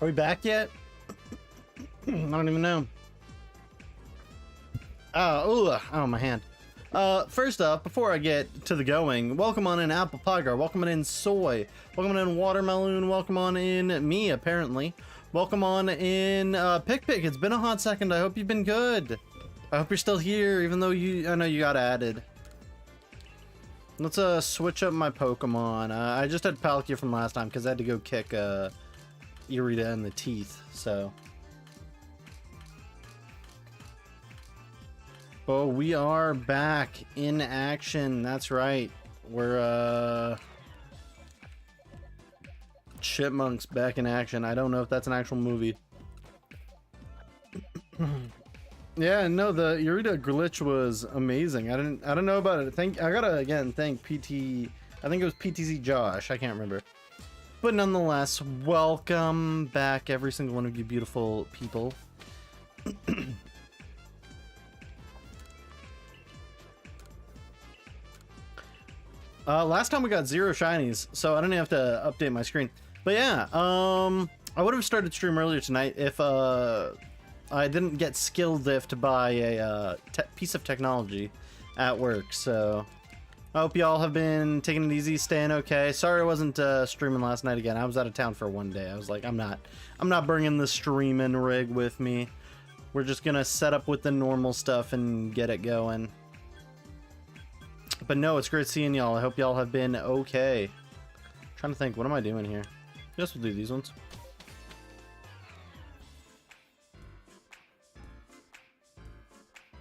Are we back yet? I don't even know. Oh, my hand. First up, before I get to the going, welcome on in Apple Pie, welcome on in Soy, welcome on in Watermelon, welcome on in me, apparently. Welcome on in Pick. It's been a hot second. I hope you've been good. I hope you're still here, even though I know you got added. Let's switch up my Pokemon. I just had Palkia from last time because I had to go kick Irida in the teeth, so. Oh, we are back in action. That's right. We're Chipmunks back in action. I don't know if that's an actual movie. Yeah, no, the Eureka glitch was amazing. I don't know about it. I gotta again thank PT. I think it was PTZ Josh. I can't remember. But nonetheless, welcome back, every single one of you beautiful people. Last time we got 0 shinies, so I don't even have to update my screen. But yeah, I would have started stream earlier tonight if I didn't get skill diffed by a piece of technology at work. So I hope y'all have been taking it easy, staying okay. Sorry I wasn't streaming last night again. I was out of town for one day. I was like, I'm not bringing the streaming rig with me. We're just gonna set up with the normal stuff and get it going. But no, it's great seeing y'all. I hope y'all have been okay. Trying to think, what am I doing here? I guess we'll do these ones.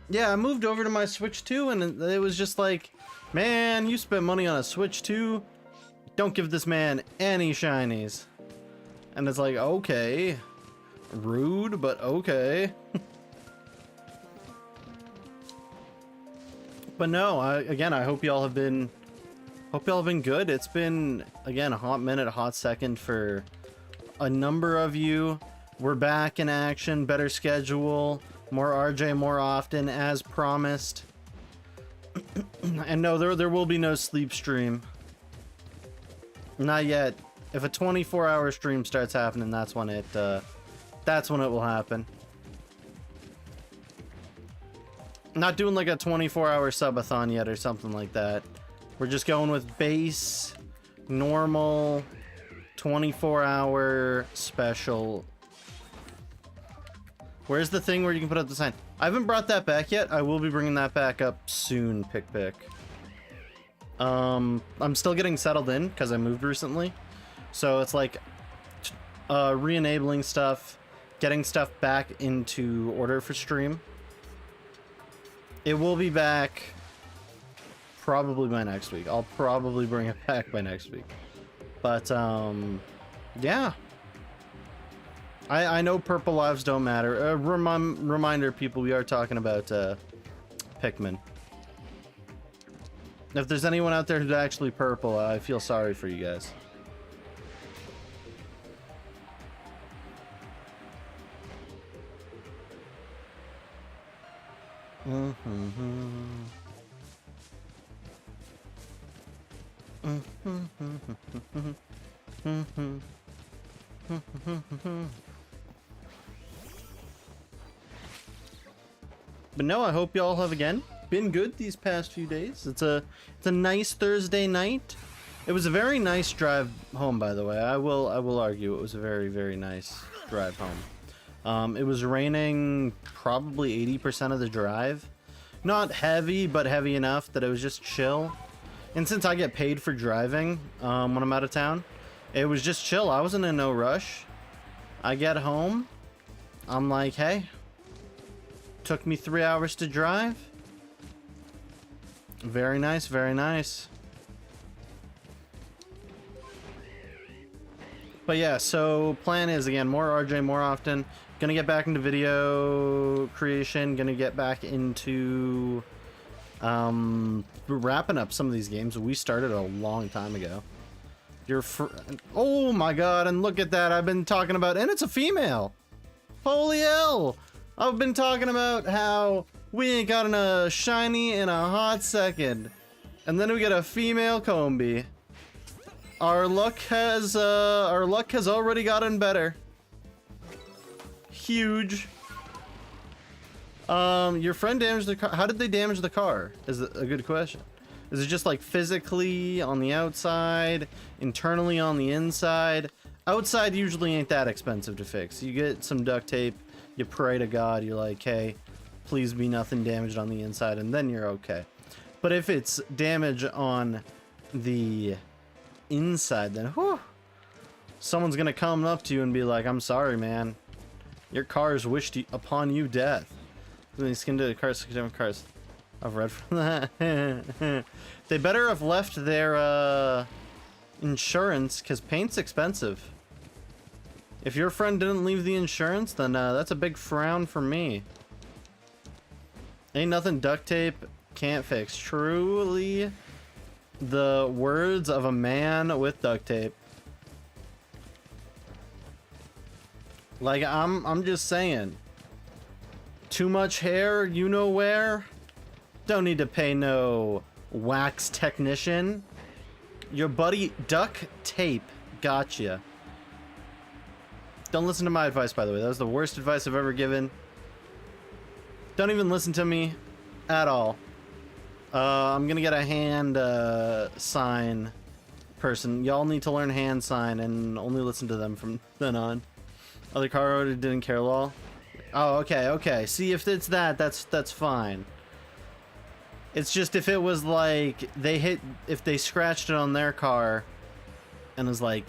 Yeah, I moved over to my Switch 2 and it was just like, man, you spent money on a Switch 2? Don't give this man any shinies. And it's like, okay. Rude, but okay. But no, I hope y'all have been good. It's been, again, a hot minute, a hot second for a number of you. We're back in action, better schedule, more RJ more often, as promised. And no, there will be no sleep stream. Not yet. If a 24-hour stream starts happening, that's when it will happen. Not doing like a 24-hour subathon yet or something like that. We're just going with base, normal, 24-hour special. Where's the thing where you can put up the sign? I haven't brought that back yet. I will be bringing that back up soon, Pick. I'm still getting settled in because I moved recently. So it's like re-enabling stuff, getting stuff back into order for stream. It will be back probably by next week. I'll probably bring it back by next week. But, yeah. I know purple lives don't matter. Reminder, people, we are talking about Pikmin. If there's anyone out there who's actually purple, I feel sorry for you guys. But no, I hope y'all have again been good these past few days. It's a nice Thursday night. It was a very nice drive home, by the way. I will argue it was a very, very nice drive home. It was raining probably 80% of the drive. Not heavy, but heavy enough that it was just chill. And since I get paid for driving when I'm out of town, it was just chill. I wasn't in no rush. I get home. I'm like, hey, took me 3 hours to drive. Very nice, very nice. But yeah, so plan is, again, more RJ more often. Gonna get back into video creation. Gonna get back into wrapping up some of these games we started a long time ago. Oh my god, and look at that. I've been talking about, and it's a female. Holy hell. I've been talking about how we ain't gotten a shiny in a hot second. And then we get a female Combi. Our luck has already gotten better. Huge. Your friend damaged the car. How did they damage the car? Is a good question. Is it just like physically on the outside, internally on the inside? Outside usually ain't that expensive to fix. You get some duct tape, you pray to God, you're like, hey, please be nothing damaged on the inside, and then you're okay. But if it's damage on the inside, then whew, someone's gonna come up to you and be like, I'm sorry, man. Your cars wished upon you death. They skinned the cars, different cars. I've read from that. They better have left their insurance, because paint's expensive. If your friend didn't leave the insurance, then that's a big frown for me. Ain't nothing duct tape can't fix. Truly the words of a man with duct tape. Like, I'm just saying. Too much hair, you know where? Don't need to pay no wax technician. Your buddy duct tape gotcha. Don't listen to my advice, by the way. That was the worst advice I've ever given. Don't even listen to me at all. I'm gonna get a hand sign person. Y'all need to learn hand sign and only listen to them from then on. Other car owner didn't care at all. Oh, okay. See, if it's that's fine. It's just if it was like if they scratched it on their car and was like,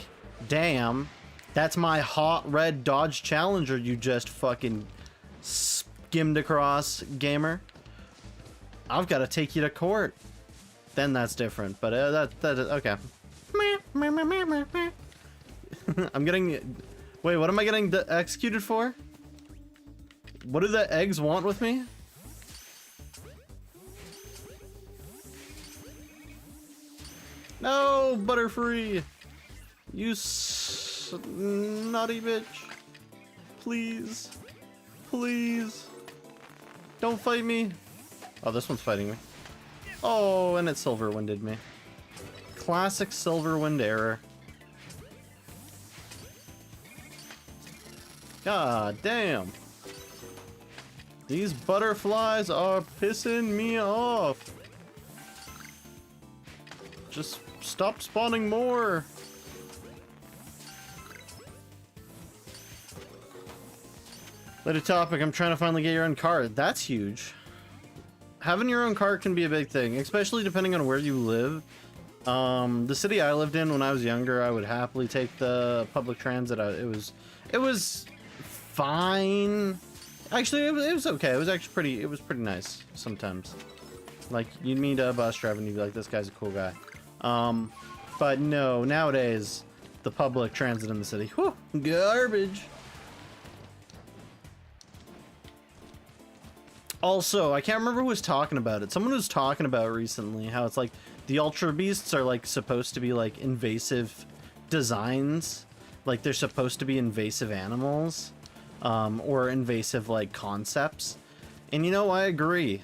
damn, that's my hot red Dodge Challenger you just fucking skimmed across, gamer. I've got to take you to court. Then that's different, but that okay. I'm getting... Wait, what am I getting executed for? What do the eggs want with me? No, Butterfree! You naughty bitch. Please. Please. Don't fight me. Oh, this one's fighting me. Oh, and it silver winded me. Classic silver wind error. God damn. These butterflies are pissing me off. Just stop spawning more. Later topic, I'm trying to finally get your own card. That's huge. Having your own cart can be a big thing, especially depending on where you live. The city I lived in when I was younger, I would happily take the public transit. It was fine. Actually, it was okay. It was actually pretty nice sometimes. Like, you'd meet a bus driver and you'd be like, this guy's a cool guy. But no, nowadays, the public transit in the city, whew, garbage. Also, I can't remember who was talking about it. Someone was talking about recently how it's like the Ultra Beasts are like supposed to be like invasive designs. Like they're supposed to be invasive animals, or invasive like concepts. And you know, I agree.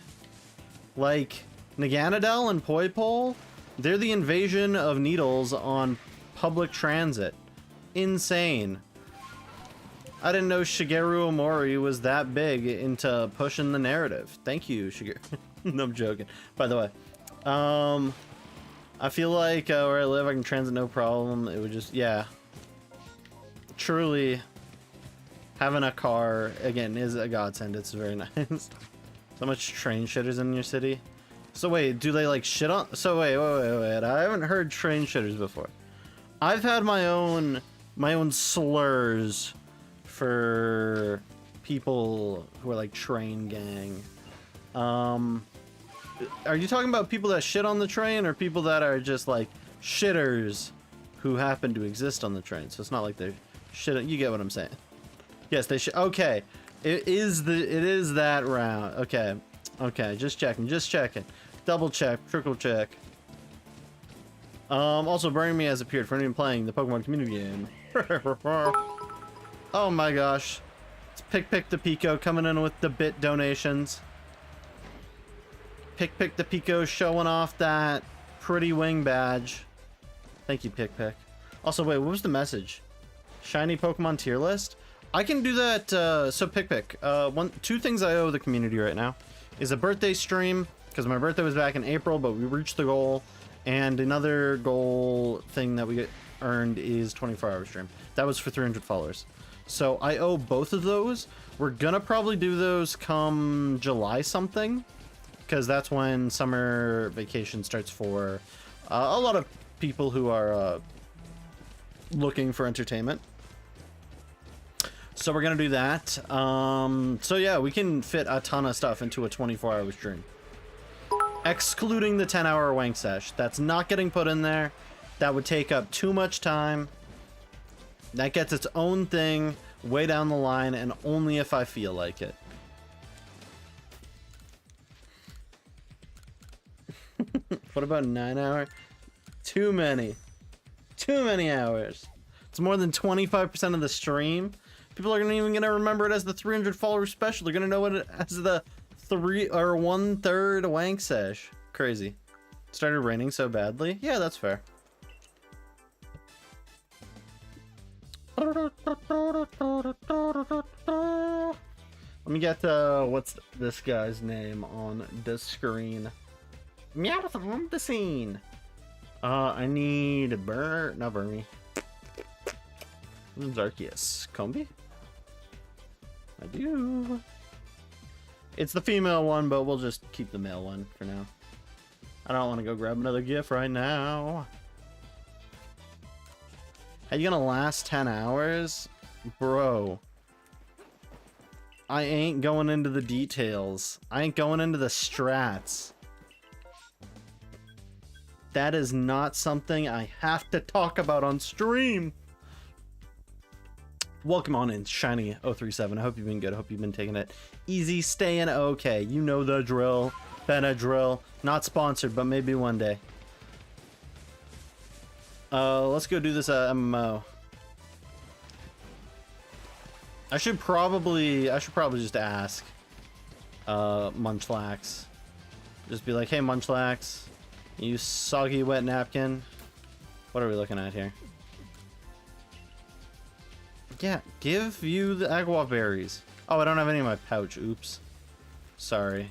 Like Naganadel and Poipole, they're the invasion of needles on public transit. Insane. I didn't know Shigeru Omori was that big into pushing the narrative. Thank you, Shigeru. No, I'm joking. By the way, I feel like where I live, I can transit no problem. It would just, yeah. Truly, having a car, again, is a godsend. It's very nice. So much train shitters in your city. So wait, do they like shit on? So wait. I haven't heard train shitters before. I've had my own slurs for people who are like train gang. Are you talking about people that shit on the train or people that are just like shitters who happen to exist on the train? So it's not like they're shit. You get what I'm saying? Yes, they should. Okay, it is that round. Okay, just checking, double check, triple check. Also, Burning Me has appeared for anyone playing the Pokemon community game. Oh my gosh. It's Pick the Pico coming in with the bit donations. Pick the Pico showing off that pretty wing badge. Thank you, Pick. Also, wait, what was the message? Shiny Pokemon tier list? I can do that, so Pick. Two things I owe the community right now is a birthday stream, because my birthday was back in April, but we reached the goal. And another goal thing that we earned is 24-hour stream. That was for 300 followers. So I owe both of those. We're gonna probably do those come July something, because that's when summer vacation starts for a lot of people who are looking for entertainment. So we're gonna do that. So yeah, we can fit a ton of stuff into a 24-hour stream. Excluding the 10-hour wank sesh. That's not getting put in there. That would take up too much time. That gets its own thing way down the line, and only if I feel like it. What about 9 hours? Too many. Too many hours. It's more than 25% of the stream. People are even gonna remember it as the 300 follower special. They're gonna know it as the 1/3 wank sesh. Crazy. It started raining so badly. Yeah, that's fair. Let me get what's this guy's name on the screen? Meowth on the scene. I need not Burmy. Arceus. Combi? I do. It's the female one, but we'll just keep the male one for now. I don't want to go grab another gift right now. Are you gonna last 10 hours? Bro. I ain't going into the details. I ain't going into the strats. That is not something I have to talk about on stream. Welcome on in, Shiny037. I hope you've been good. I hope you've been taking it easy, staying okay. You know the drill. Benadryl. Not sponsored, but maybe one day. Let's go do this MMO. I should probably just ask Munchlax. Just be like, hey Munchlax, you soggy wet napkin. What are we looking at here? Yeah, give you the agua berries. Oh, I don't have any in my pouch. Oops. Sorry.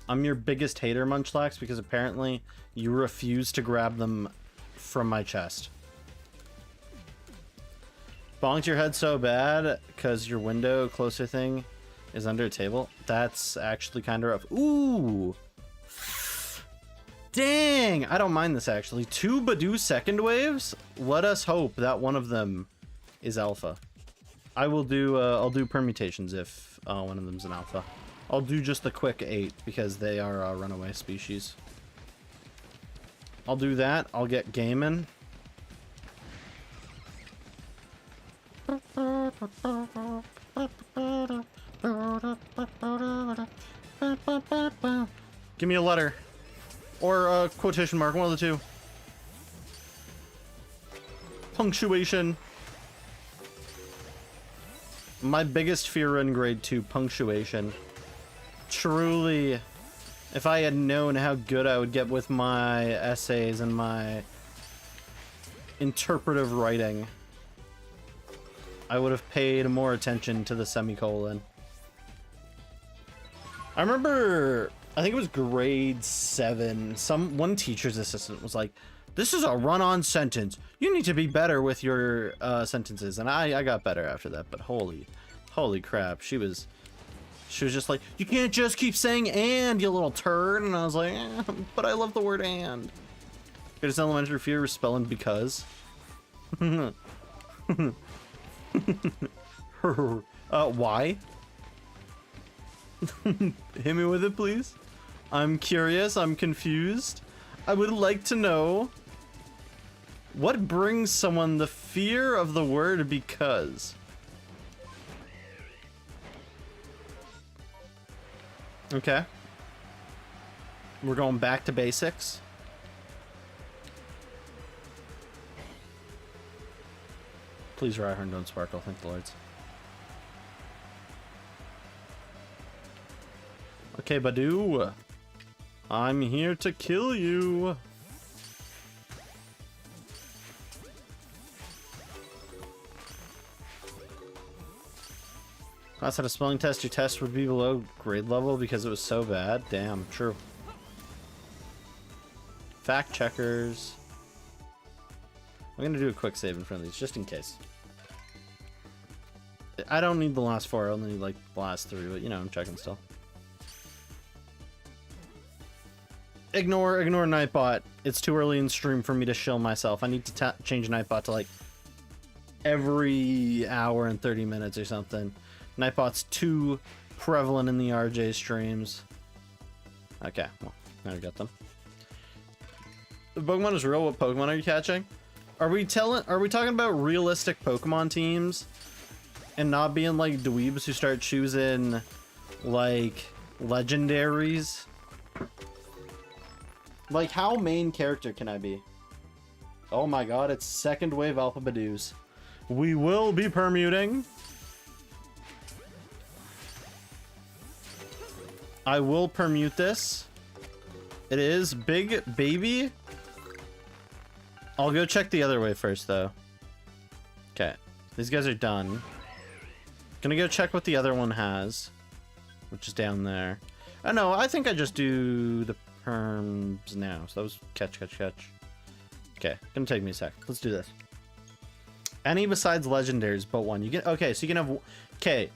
I'm your biggest hater, Munchlax, because apparently you refuse to grab them from my chest. Bonked your head so bad because your window closer thing is under a table. That's actually kind of rough. Ooh. Dang, I don't mind this actually. 2 Badoo second waves? Let us hope that one of them is alpha. I will do, I'll do permutations if one of them's an alpha. I'll do just the quick 8 because they are a runaway species. I'll do that. I'll get gaming. Give me a letter. Or a quotation mark, one of the two. Punctuation. My biggest fear in grade 2, punctuation. Truly, if I had known how good I would get with my essays and my interpretive writing, I would have paid more attention to the semicolon. I remember, I think it was grade 7, one teacher's assistant was like, this is a run-on sentence. You need to be better with your sentences. And I got better after that, but holy crap. She was just like, you can't just keep saying and, you little turd. And I was like, but I love the word and. Greatest elementary fear was spelling because. Why? Hit me with it, please. I'm curious. I'm confused. I would like to know what brings someone the fear of the word because. Okay. We're going back to basics. Please, Rhyhorn, don't sparkle. Thank the lords. Okay, Badoo. I'm here to kill you. Class had a spelling test. Your test would be below grade level because it was so bad. Damn, true. Fact checkers. I'm gonna do a quick save in front of these just in case. I don't need the last 4. I only need like the last 3, but you know, I'm checking still. Ignore Nightbot. It's too early in stream for me to shill myself. I need to change Nightbot to like every hour and 30 minutes or something. Nightbot's too prevalent in the RJ streams. Okay, well, now we got them. The Pokemon is real. What Pokemon are you catching? Are we talking about realistic Pokemon teams and not being like dweebs who start choosing like legendaries? Like, how main character can I be? Oh my god, it's second wave Alpha Badoos. We will be permuting. I will permute this. It is Big Baby. I'll go check the other way first, though. Okay. These guys are done. Gonna go check what the other one has, which is down there. Oh, no, I think I just do the perms now. So that was catch. Okay, gonna take me a sec. Let's do this. Any besides legendaries, but one. You can, okay, so you can have, okay.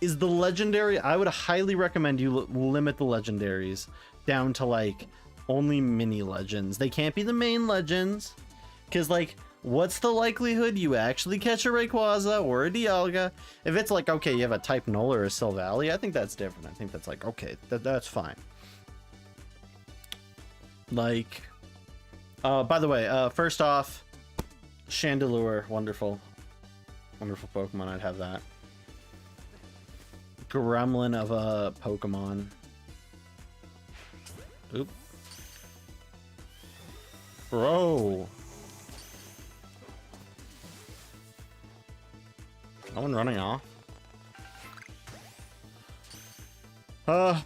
Is the legendary, I would highly recommend you limit the legendaries down to like only mini legends. They can't be the main legends, because like, what's the likelihood you actually catch a Rayquaza or a Dialga? If it's like, okay, you have a type Null or a Silvally, I think that's different. I think that's like, okay, that's fine. Like, by the way, first off, Chandelure, wonderful Pokemon. I'd have that. Gremlin of a Pokemon. Oop. Bro. No one running off? I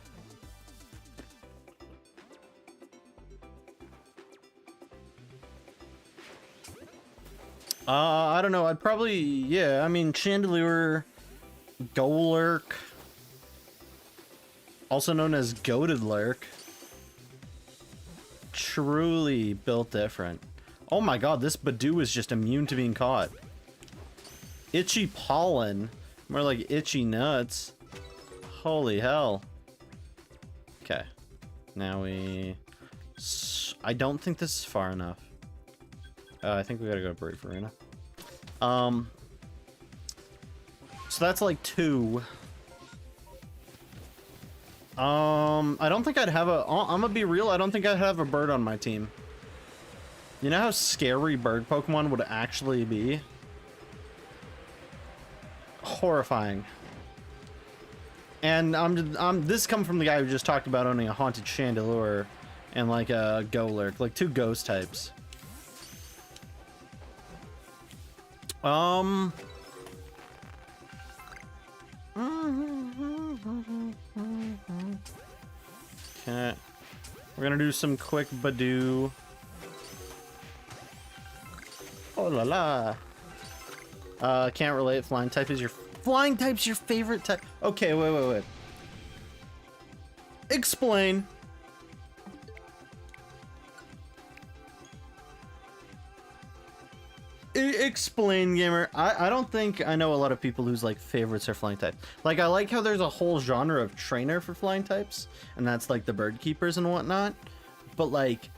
don't know. I'd probably, yeah, I mean, Chandelure, Golurk, also known as Goated Lurk. Truly built different. Oh my god, this Badoo is just immune to being caught. Itchy Pollen. More like itchy nuts. Holy hell. Okay. Now we... I don't think this is far enough. I think we gotta go to Brief Arena. So that's like 2. I don't think I'd have a... I'm gonna be real, I don't think I'd have a bird on my team. You know how scary bird Pokemon would actually be? Horrifying. And this come from the guy who just talked about owning a Haunted Chandelure and like a Golurk, like 2 ghost types. Okay. We're gonna do some quick Badoo. Oh la la. Can't relate. Flying type's your favorite type. Okay, wait. Explain. Explain, gamer. I don't think I know a lot of people whose like favorites are flying type. Like, I like how there's a whole genre of trainer for flying types, and that's like the bird keepers and whatnot. But like,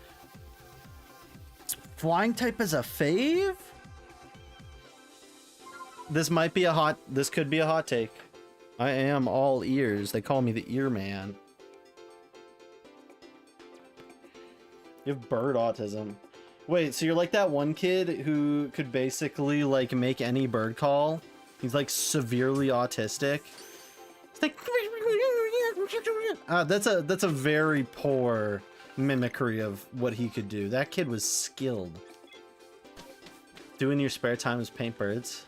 flying type is a fave? This could be a hot take. I am all ears. They call me the ear man. You have bird autism. Wait, so you're like that one kid who could basically like make any bird call? He's like severely autistic. It's like that's a very poor mimicry of what he could do. That kid was skilled. Doing your spare time is paint birds.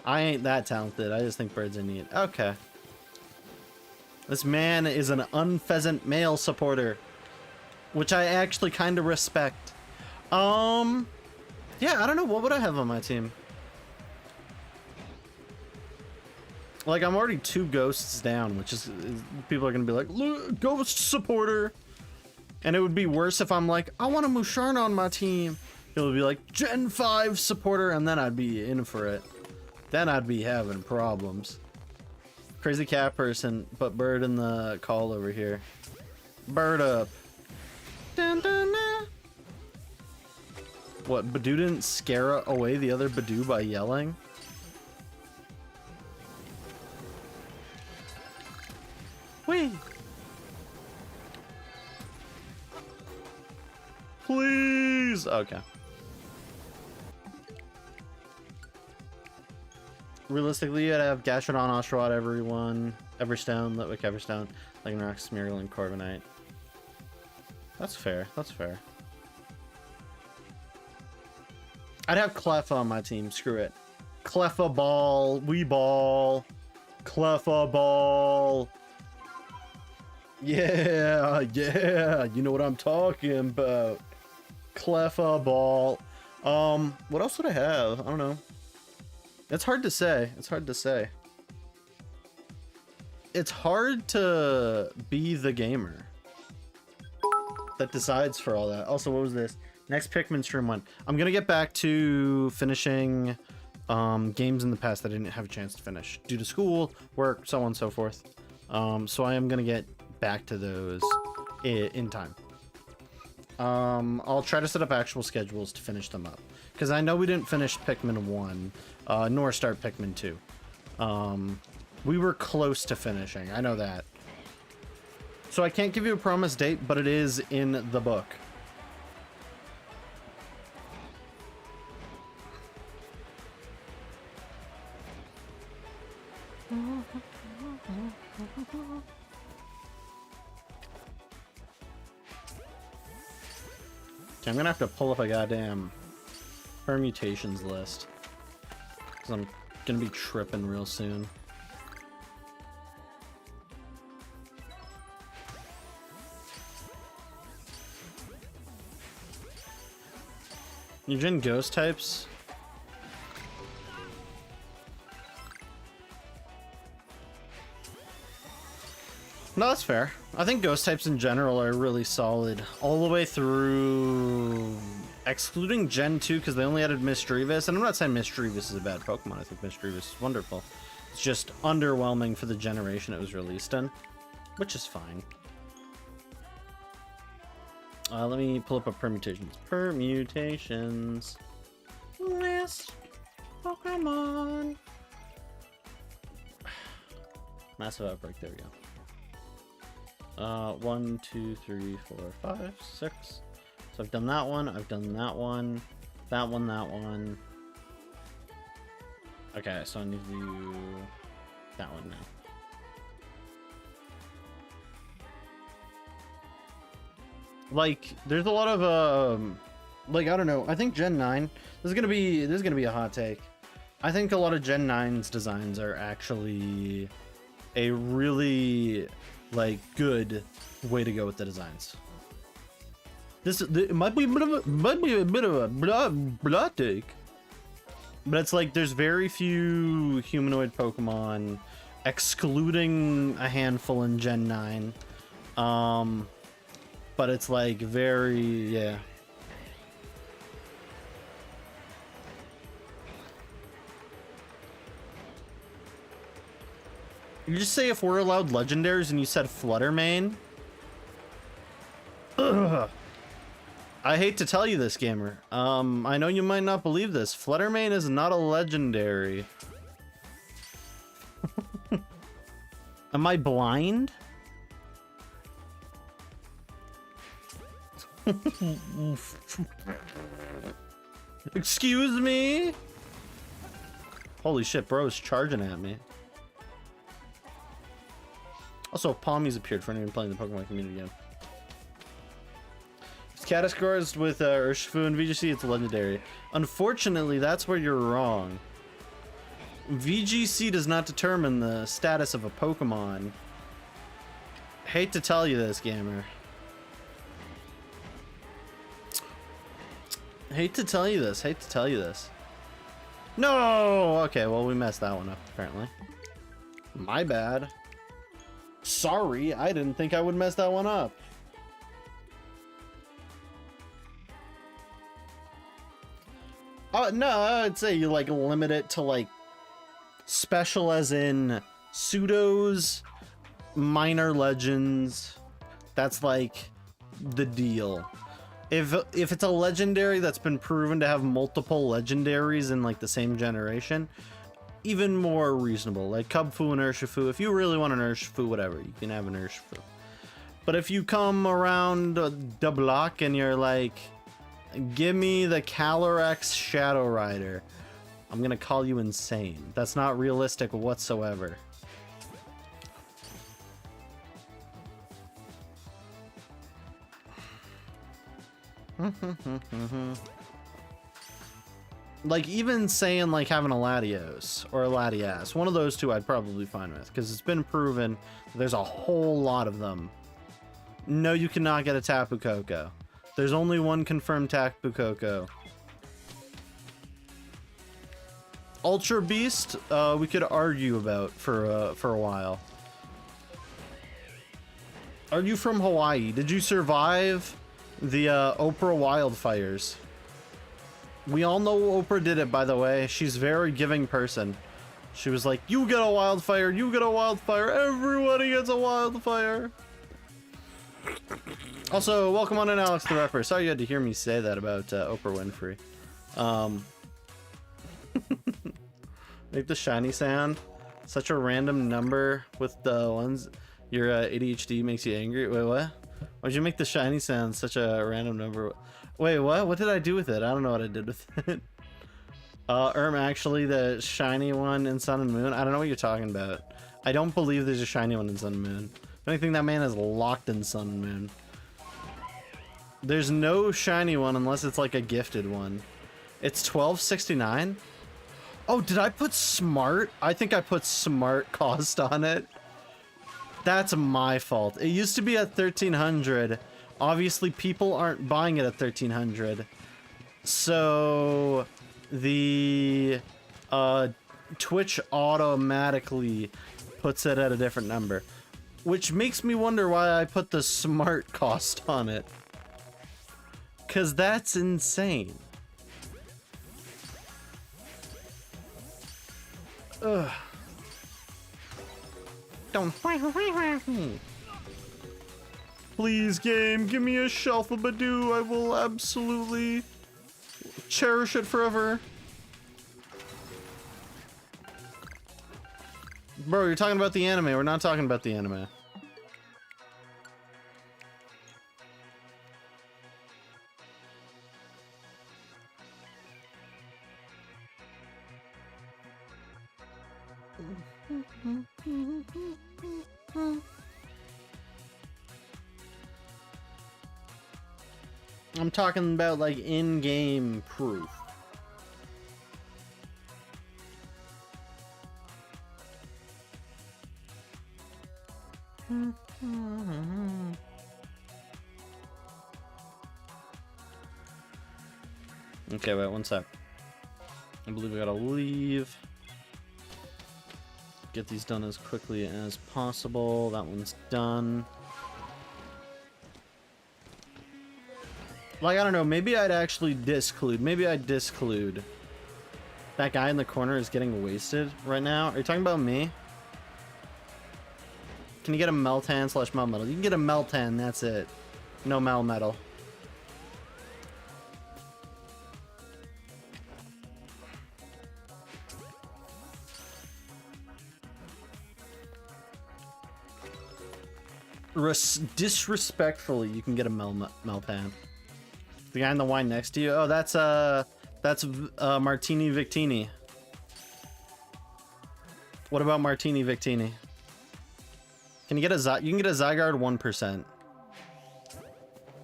I ain't that talented. I just think birds are neat. Okay. This man is an unpheasant male supporter, which I actually kind of respect. Yeah, I don't know. What would I have on my team? Like, I'm already 2 ghosts down, which is people are going to be like, look, ghost supporter. And it would be worse if I'm like, I want a Musharna on my team. It would be like, Gen 5 supporter, and then I'd be in for it. Then I'd be having problems. Crazy cat person, but bird in the call over here. Bird up. Dun, dun, dun. What, Badoo didn't scare away the other Badoo by yelling? Whee! Please! Okay. realistically, I'd have Gastrodon, Oshawott, Everstone, Litwick, Everstone, Lycanroc, Smeargle, and Corviknight. That's fair. That's fair. I'd have Cleffa on my team. Screw it. Cleffa ball. Weeball. Cleffa ball. Yeah. Yeah. You know what I'm talking about. Cleffa ball. What else would I have? I don't know. It's hard to say. It's hard to say. It's hard to be the gamer that decides for all that. Also, what was this? Next Pikmin stream one. I'm gonna get back to finishing games in the past that I didn't have a chance to finish due to school, work, so on and so forth. So I am gonna get back to those in time. I'll try to set up actual schedules to finish them up, because I know we didn't finish Pikmin 1, nor start Pikmin 2. We were close to finishing, I know that. So I can't give you a promised date, but it is in the book. Okay, I'm gonna have to pull up a goddamn permutations list, because I'm gonna be tripping real soon. You gen ghost types? No, that's fair. I think ghost types in general are really solid all the way through, excluding Gen 2, because they only added Misdreavus, and I'm not saying Misdreavus is a bad Pokemon. I think Misdreavus is wonderful. It's just underwhelming for the generation it was released in, which is fine. Let me pull up a permutations. Permutations. List. Pokemon. Massive Outbreak. There we go. 1, 2, 3, 4, 5, 6. So I've done that one. I've done that one. That one. That one. Okay, so I need to do that one now. Like, there's a lot of like, I don't know. I think Gen 9. This is gonna be a hot take. I think a lot of Gen 9's designs are actually a really like good way to go with the designs. It might be a bit of a blah take, but it's like there's very few humanoid Pokemon, excluding a handful in Gen 9. But it's like very, yeah. You just say if we're allowed legendaries and you said Fluttermane? Ugh. I hate to tell you this, gamer. I know you might not believe this. Fluttermane is not a legendary. Am I blind? Excuse me? Holy shit, bro is charging at me. Also, Palmies appeared for anyone playing the Pokemon community game. It's categorized with Urshifu and VGC, it's legendary. Unfortunately, that's where you're wrong. VGC does not determine the status of a Pokemon. Hate to tell you this, gamer. Hate to tell you this. Hate to tell you this. No! Okay, well, we messed that one up, apparently. My bad. Sorry, I didn't think I would mess that one up. No, I'd say you, like, limit it to, like, special as in pseudos, minor legends. That's, like, the deal. If it's a legendary that's been proven to have multiple legendaries in like the same generation, even more reasonable. Like Cubfu and Urshifu. If you really want an Urshifu, whatever, you can have an Urshifu. But if you come around the block and you're like, give me the Calyrex Shadow Rider, I'm gonna call you insane. That's not realistic whatsoever. Like, even saying, like, having a Latios or a Latias, one of those two I'd probably fine with, because it's been proven there's a whole lot of them. No, you cannot get a Tapu Koko. There's only one confirmed Tapu Koko. Ultra Beast, we could argue about for a while. Are you from Hawaii? Did you survive the Oprah wildfires? We all know Oprah did it, by the way. She's a very giving person. She was like, you get a wildfire, you get a wildfire, everybody gets a wildfire. Also, welcome on in, Alex the Rapper. Sorry you had to hear me say that about Oprah Winfrey. Make the shiny sound. Such a random number with the ones. Your ADHD makes you angry. Wait, what? Why'd you make the shiny sound such a random number? Wait, what? What did I do with it? I don't know what I did with it. Actually, the shiny one in Sun and Moon. I don't know what you're talking about. I don't believe there's a shiny one in Sun and Moon. I think that man is locked in Sun and Moon. There's no shiny one unless it's like a gifted one. It's $12.69. Oh, did I put smart? I think I put smart cost on it. That's my fault. It used to be at 1300. Obviously, people aren't buying it at 1300. So the Twitch automatically puts it at a different number, which makes me wonder why I put the smart cost on it. 'Cause that's insane. Ugh. Don't. Please, game, give me a Shalpha Badoo. I will absolutely cherish it forever. Bro, you're talking about the anime. We're not talking about the anime. I'm talking about like in-game proof. Okay, wait one sec. I believe we gotta leave. Get these done as quickly as possible. That one's done. Like, I don't know, maybe I'd actually disclude. Maybe I'd disclude. That guy in the corner is getting wasted right now. Are you talking about me? Can you get a Meltan / Melmetal? You can get a Meltan, that's it. No Melmetal. Disrespectfully, you can get a Meltan. The guy in the wine next to you. Oh, that's Martini Victini. What about Martini Victini? Can you get a you can get a Zygarde 1%.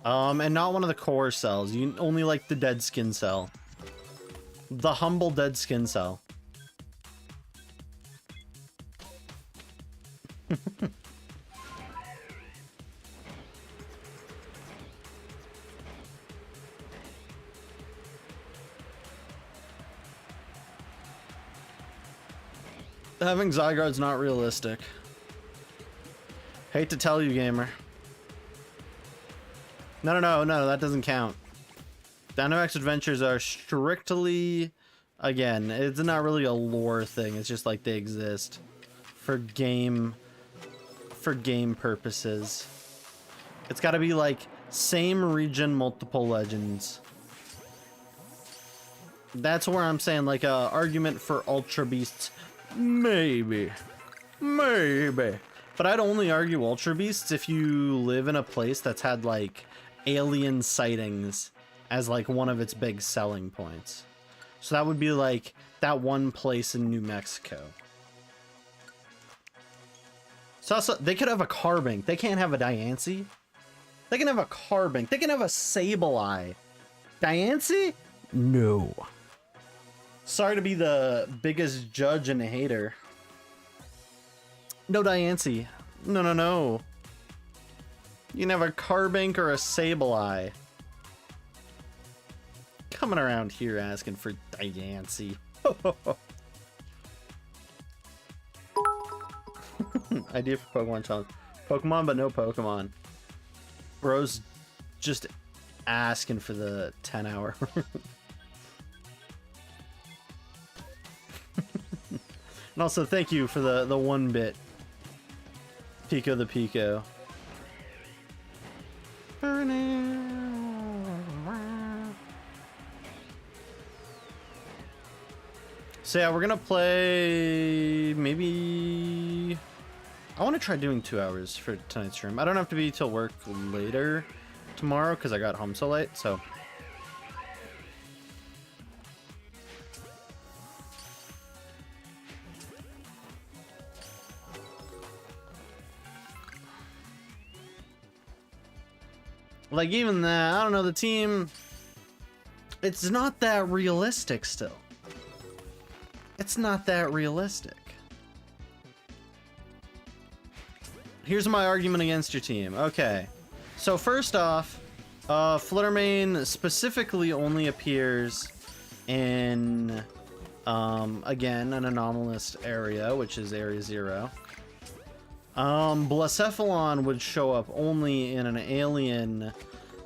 And not one of the core cells. You only like the dead skin cell. The humble dead skin cell. Having Zygarde's not realistic. Hate to tell you, gamer. No, that doesn't count. Dynamax Adventures are strictly, again, it's not really a lore thing. It's just like they exist for game purposes. It's got to be like same region, multiple legends. That's where I'm saying like a argument for Ultra Beasts. Maybe. But I'd only argue Ultra Beasts if you live in a place that's had like alien sightings as like one of its big selling points. So that would be like that one place in New Mexico. So also, they could have a Carbink. They can't have a Diancie. They can have a Carbink. They can have a Sableye. Diancie? No. Sorry to be the biggest judge and hater. No Diancie. No, no, no. You can have a Carbink or a Sableye. Coming around here asking for Diancie. Idea for Pokemon challenge. Pokemon, but no Pokemon. Bro's just asking for the 10-hour. And also, thank you for the 1-bit. Pico the Pico. So yeah, we're gonna play maybe... I want to try doing 2 hours for tonight's stream. I don't have to be till work later tomorrow because I got home so late, so... Like, even that, I don't know, the team... It's not that realistic still. It's not that realistic. Here's my argument against your team. Okay. So first off, Fluttermane specifically only appears in, again, an anomalous area, which is Area 0. Blacephalon would show up only in an alien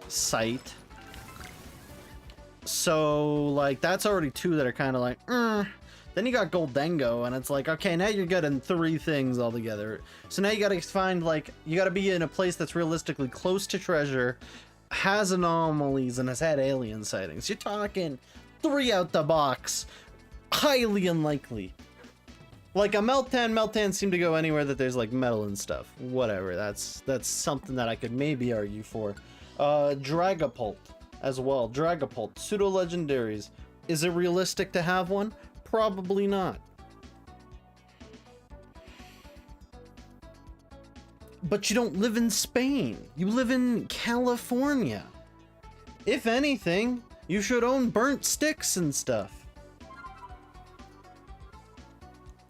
site. So, like, that's already 2 that are kind of like, Then you got Goldengo, and it's like, okay, now you're getting 3 things altogether. So now you gotta find, like, you gotta be in a place that's realistically close to treasure, has anomalies, and has had alien sightings. You're talking 3 out the box. Highly unlikely. Like a Meltan seemed to go anywhere that there's, like, metal and stuff. Whatever, that's something that I could maybe argue for. Dragapult as well. Dragapult, pseudo-legendaries. Is it realistic to have one? Probably not. But you don't live in Spain. You live in California. If anything, you should own burnt sticks and stuff.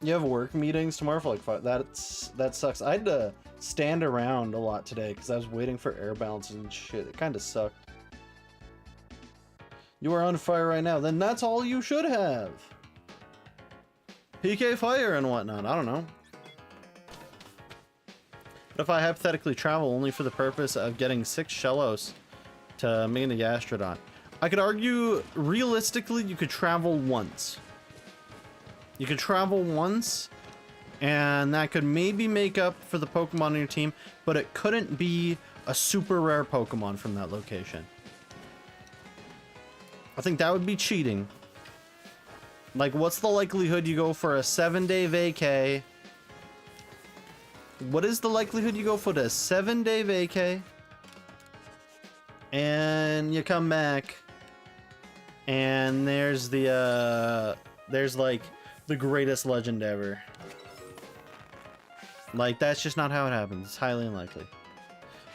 You have work meetings tomorrow for like 5. That sucks. I had to stand around a lot today because I was waiting for air balance and shit. It kind of sucked. You are on fire right now. Then that's all you should have. PK fire and whatnot. I don't know. But if I hypothetically travel only for the purpose of getting 6 Shellos to Mega Gastrodon, I could argue realistically you could travel once. You could travel once, and that could maybe make up for the Pokemon on your team, but it couldn't be a super rare Pokemon from that location. I think that would be cheating. Like, what's the likelihood you go for a 7-day vacay? What is the likelihood you go for the 7-day vacay? And you come back, and there's the, there's like the greatest legend ever. Like, that's just not how it happens. It's highly unlikely.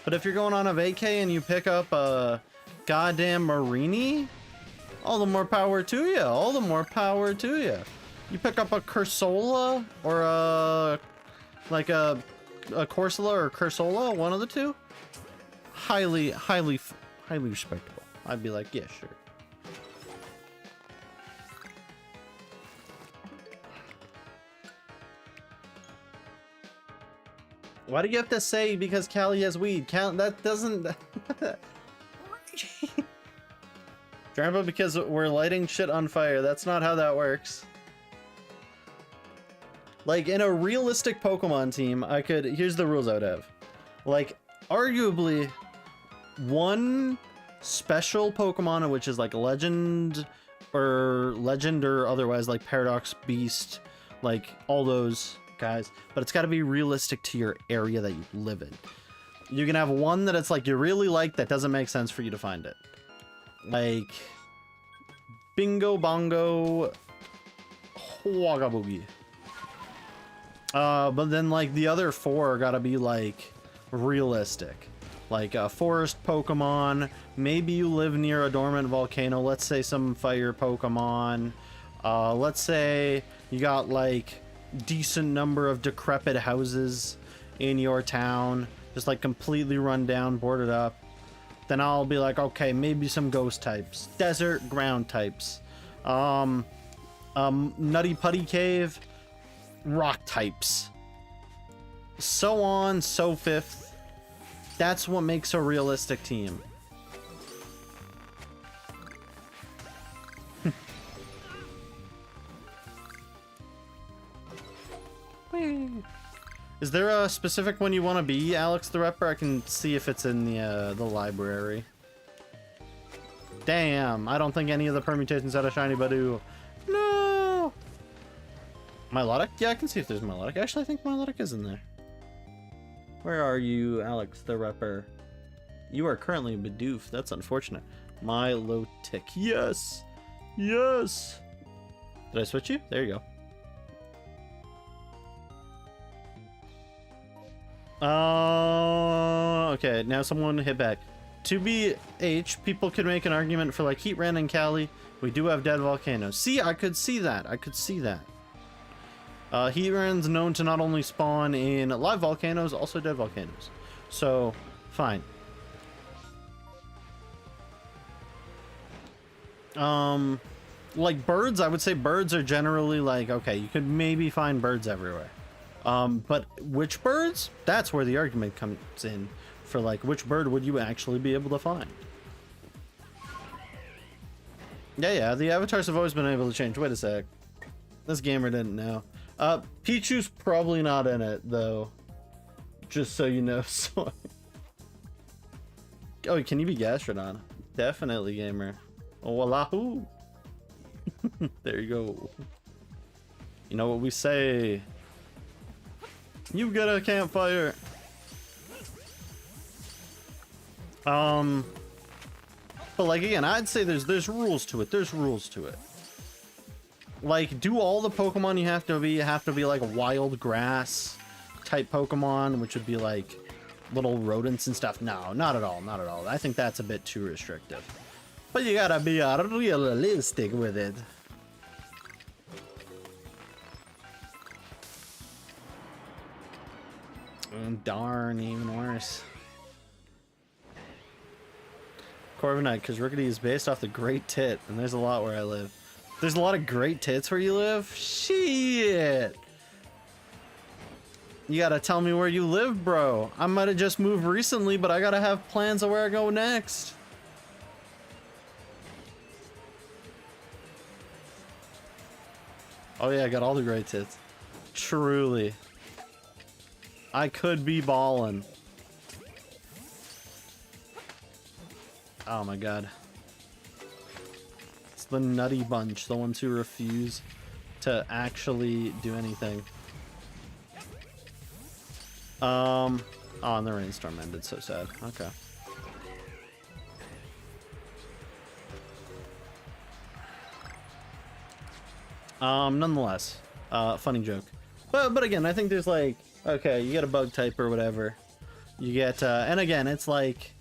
But if you're going on a vacay and you pick up a goddamn Marini, all the more power to you. All the more power to you. You pick up a Cursola or a like a Corsola or Cursola, one of the two. Highly respectable. I'd be like, yeah, sure. Why do you have to say because Cali has weed? That doesn't... Grandpa, because we're lighting shit on fire. That's not how that works. Like, in a realistic Pokemon team, I could... Here's the rules I would have. Like, arguably, one special Pokemon, which is like legend or otherwise, like Paradox, Beast, like all those guys. But it's got to be realistic to your area that you live in. You can have one that it's like you really like that doesn't make sense for you to find it. Like Bingo Bongo Wagga Boogie. But then like the other 4 gotta be like realistic. Like a forest Pokemon. Maybe you live near a dormant volcano. Let's say some fire Pokemon. Let's say you got like decent number of decrepit houses in your town, just like completely run down, boarded up. Then I'll be like, okay, maybe some ghost types, desert ground types, Nutty Putty Cave, rock types, so on, so forth. That's what makes a realistic team. Is there a specific one you want to be, Alex the Repper? I can see if it's in the library. Damn, I don't think any of the permutations had a shiny Badoo. No! Milotic? Yeah, I can see if there's Milotic. Actually, I think Milotic is in there. Where are you, Alex the Repper? You are currently Bidoof. That's unfortunate. Milotic. Yes! Yes! Did I switch you? There you go. Okay, now someone hit back. To BH, people could make an argument for like Heatran and Cali. We do have dead volcanoes. See, I could see that. I could see that. Heatran's known to not only spawn in live volcanoes, also dead volcanoes. So, fine. Like birds, I would say birds are generally like, okay, you could maybe find birds everywhere. But which birds? That's where the argument comes in for like, which bird would you actually be able to find? Yeah, the avatars have always been able to change. Wait a sec. This gamer didn't know. Pichu's probably not in it, though. Just so you know. So oh, can you be Gastrodon? Definitely, gamer. Oh, wallahu. There you go. You know what we say. You've got a campfire. But like again, I'd say there's rules to it. There's rules to it. Like, do all the Pokemon you have to be like wild grass type Pokemon, which would be like little rodents and stuff? No, not at all, not at all. I think that's a bit too restrictive. But you gotta be realistic with it. Darn, even worse. Corviknight, because Rickety is based off the Great Tit, and there's a lot where I live. There's a lot of Great Tits where you live? Shit! You gotta tell me where you live, bro. I might have just moved recently, but I gotta have plans of where I go next. Oh yeah, I got all the Great Tits. Truly. I could be ballin'. Oh my god. It's the nutty bunch, the ones who refuse to actually do anything. Oh, and the rainstorm ended, so sad. Okay. Nonetheless, funny joke. But again, I think there's like, okay, you get a bug type or whatever. You get, and again, it's like,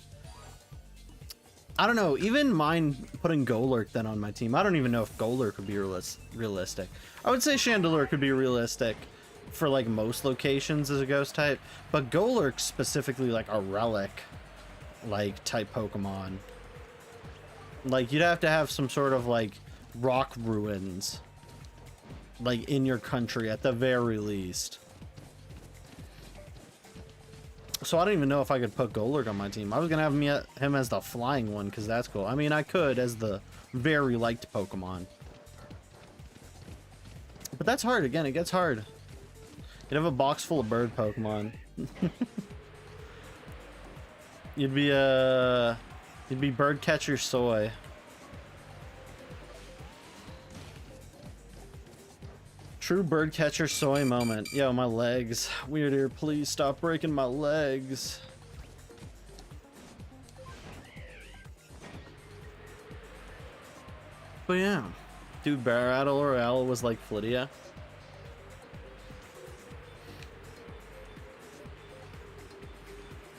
I don't know, even mind putting Golurk then on my team. I don't even know if Golurk would be realistic. I would say Chandelure could be realistic for like most locations as a ghost type, but Golurk specifically like a relic like type Pokemon. Like you'd have to have some sort of like rock ruins like in your country at the very least. So I don't even know if I could put Golurk on my team. I was gonna have him as the flying one because that's cool. I mean, I could as the very liked Pokemon, but that's hard. Again, it gets hard. You'd have a box full of bird Pokemon. You'd be Birdcatcher Soy. True Birdcatcher Soy moment. Yo, my legs. Weirder, please stop breaking my legs. But yeah, dude, Battle Royale was like Flydia.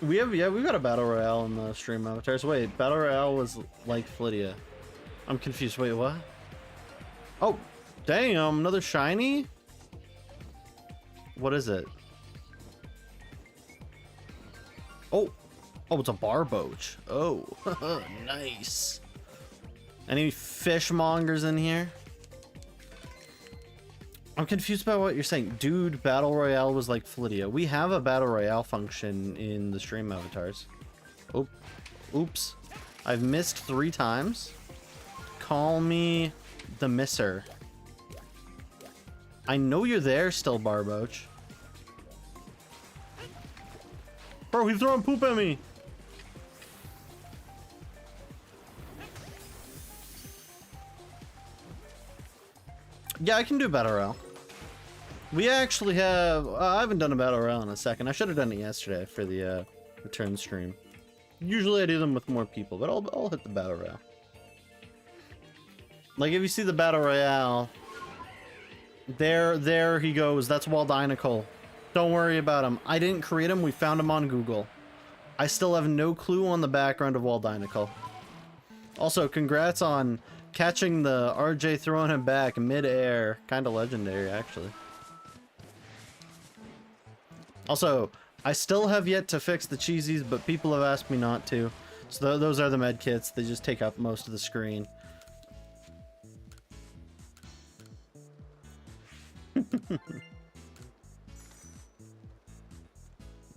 We've got a Battle Royale in the stream avatars. Wait, Battle Royale was like Flydia. I'm confused. Wait, what? Oh, damn, another shiny? What is it? Oh, it's a Barboach. Oh, nice. Any fishmongers in here? I'm confused about what you're saying. Dude, Battle Royale was like Flydia. We have a Battle Royale function in the stream avatars. Oh, oops. I've missed 3 times. Call me the misser. I know you're there still, Barboach. Bro, he's throwing poop at me. Yeah, I can do Battle Royale. We actually have... I haven't done a Battle Royale in a second. I should have done it yesterday for the return stream. Usually I do them with more people, but I'll hit the Battle Royale. Like, if you see the Battle Royale... There he goes. That's Waldinical. Don't worry about him. I didn't create him. We found him on Google. I still have no clue on the background of Waldinical. Also, congrats on catching the RJ throwing him back mid-air. Kind of legendary, actually. Also, I still have yet to fix the cheesies, but people have asked me not to. So those are the med kits. They just take up most of the screen.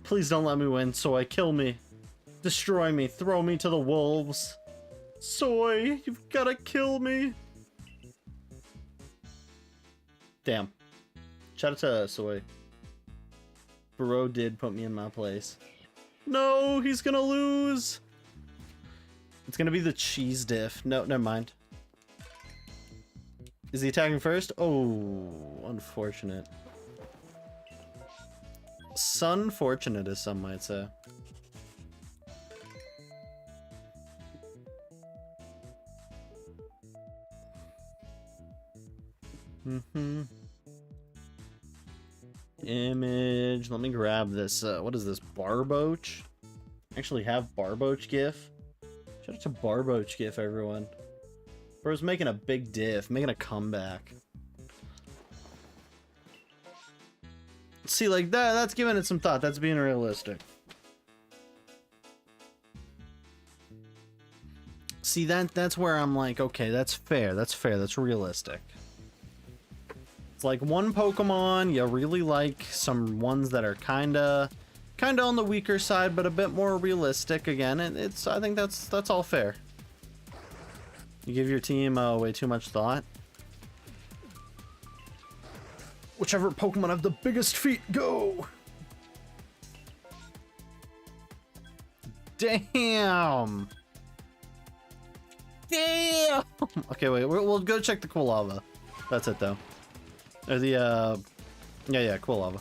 Please don't let me win, Soy. Kill me. Destroy me. Throw me to the wolves. Soy, you've gotta kill me. Damn. Shout out to Soy. Bro did put me in my place. No, he's gonna lose. It's gonna be the cheese diff. No, never mind. Is he attacking first? Oh, unfortunate. Sunfortunate, as some might say. Image. Let me grab this. What is this? Barboach? Actually have Barboach GIF. Shout out to Barboach GIF, everyone. Bro's making a big diff, making a comeback. See, like that's giving it some thought. That's being realistic. See, that's where I'm like, okay, that's fair. That's fair. That's realistic. It's like one Pokemon, you really like some ones that are kinda on the weaker side, but a bit more realistic again. And I think that's all fair. You give your team way too much thought. Whichever Pokemon have the biggest feet, go! Damn! Damn! Okay, wait, we'll go check the Quilava. That's it, though. Or the, yeah, Quilava.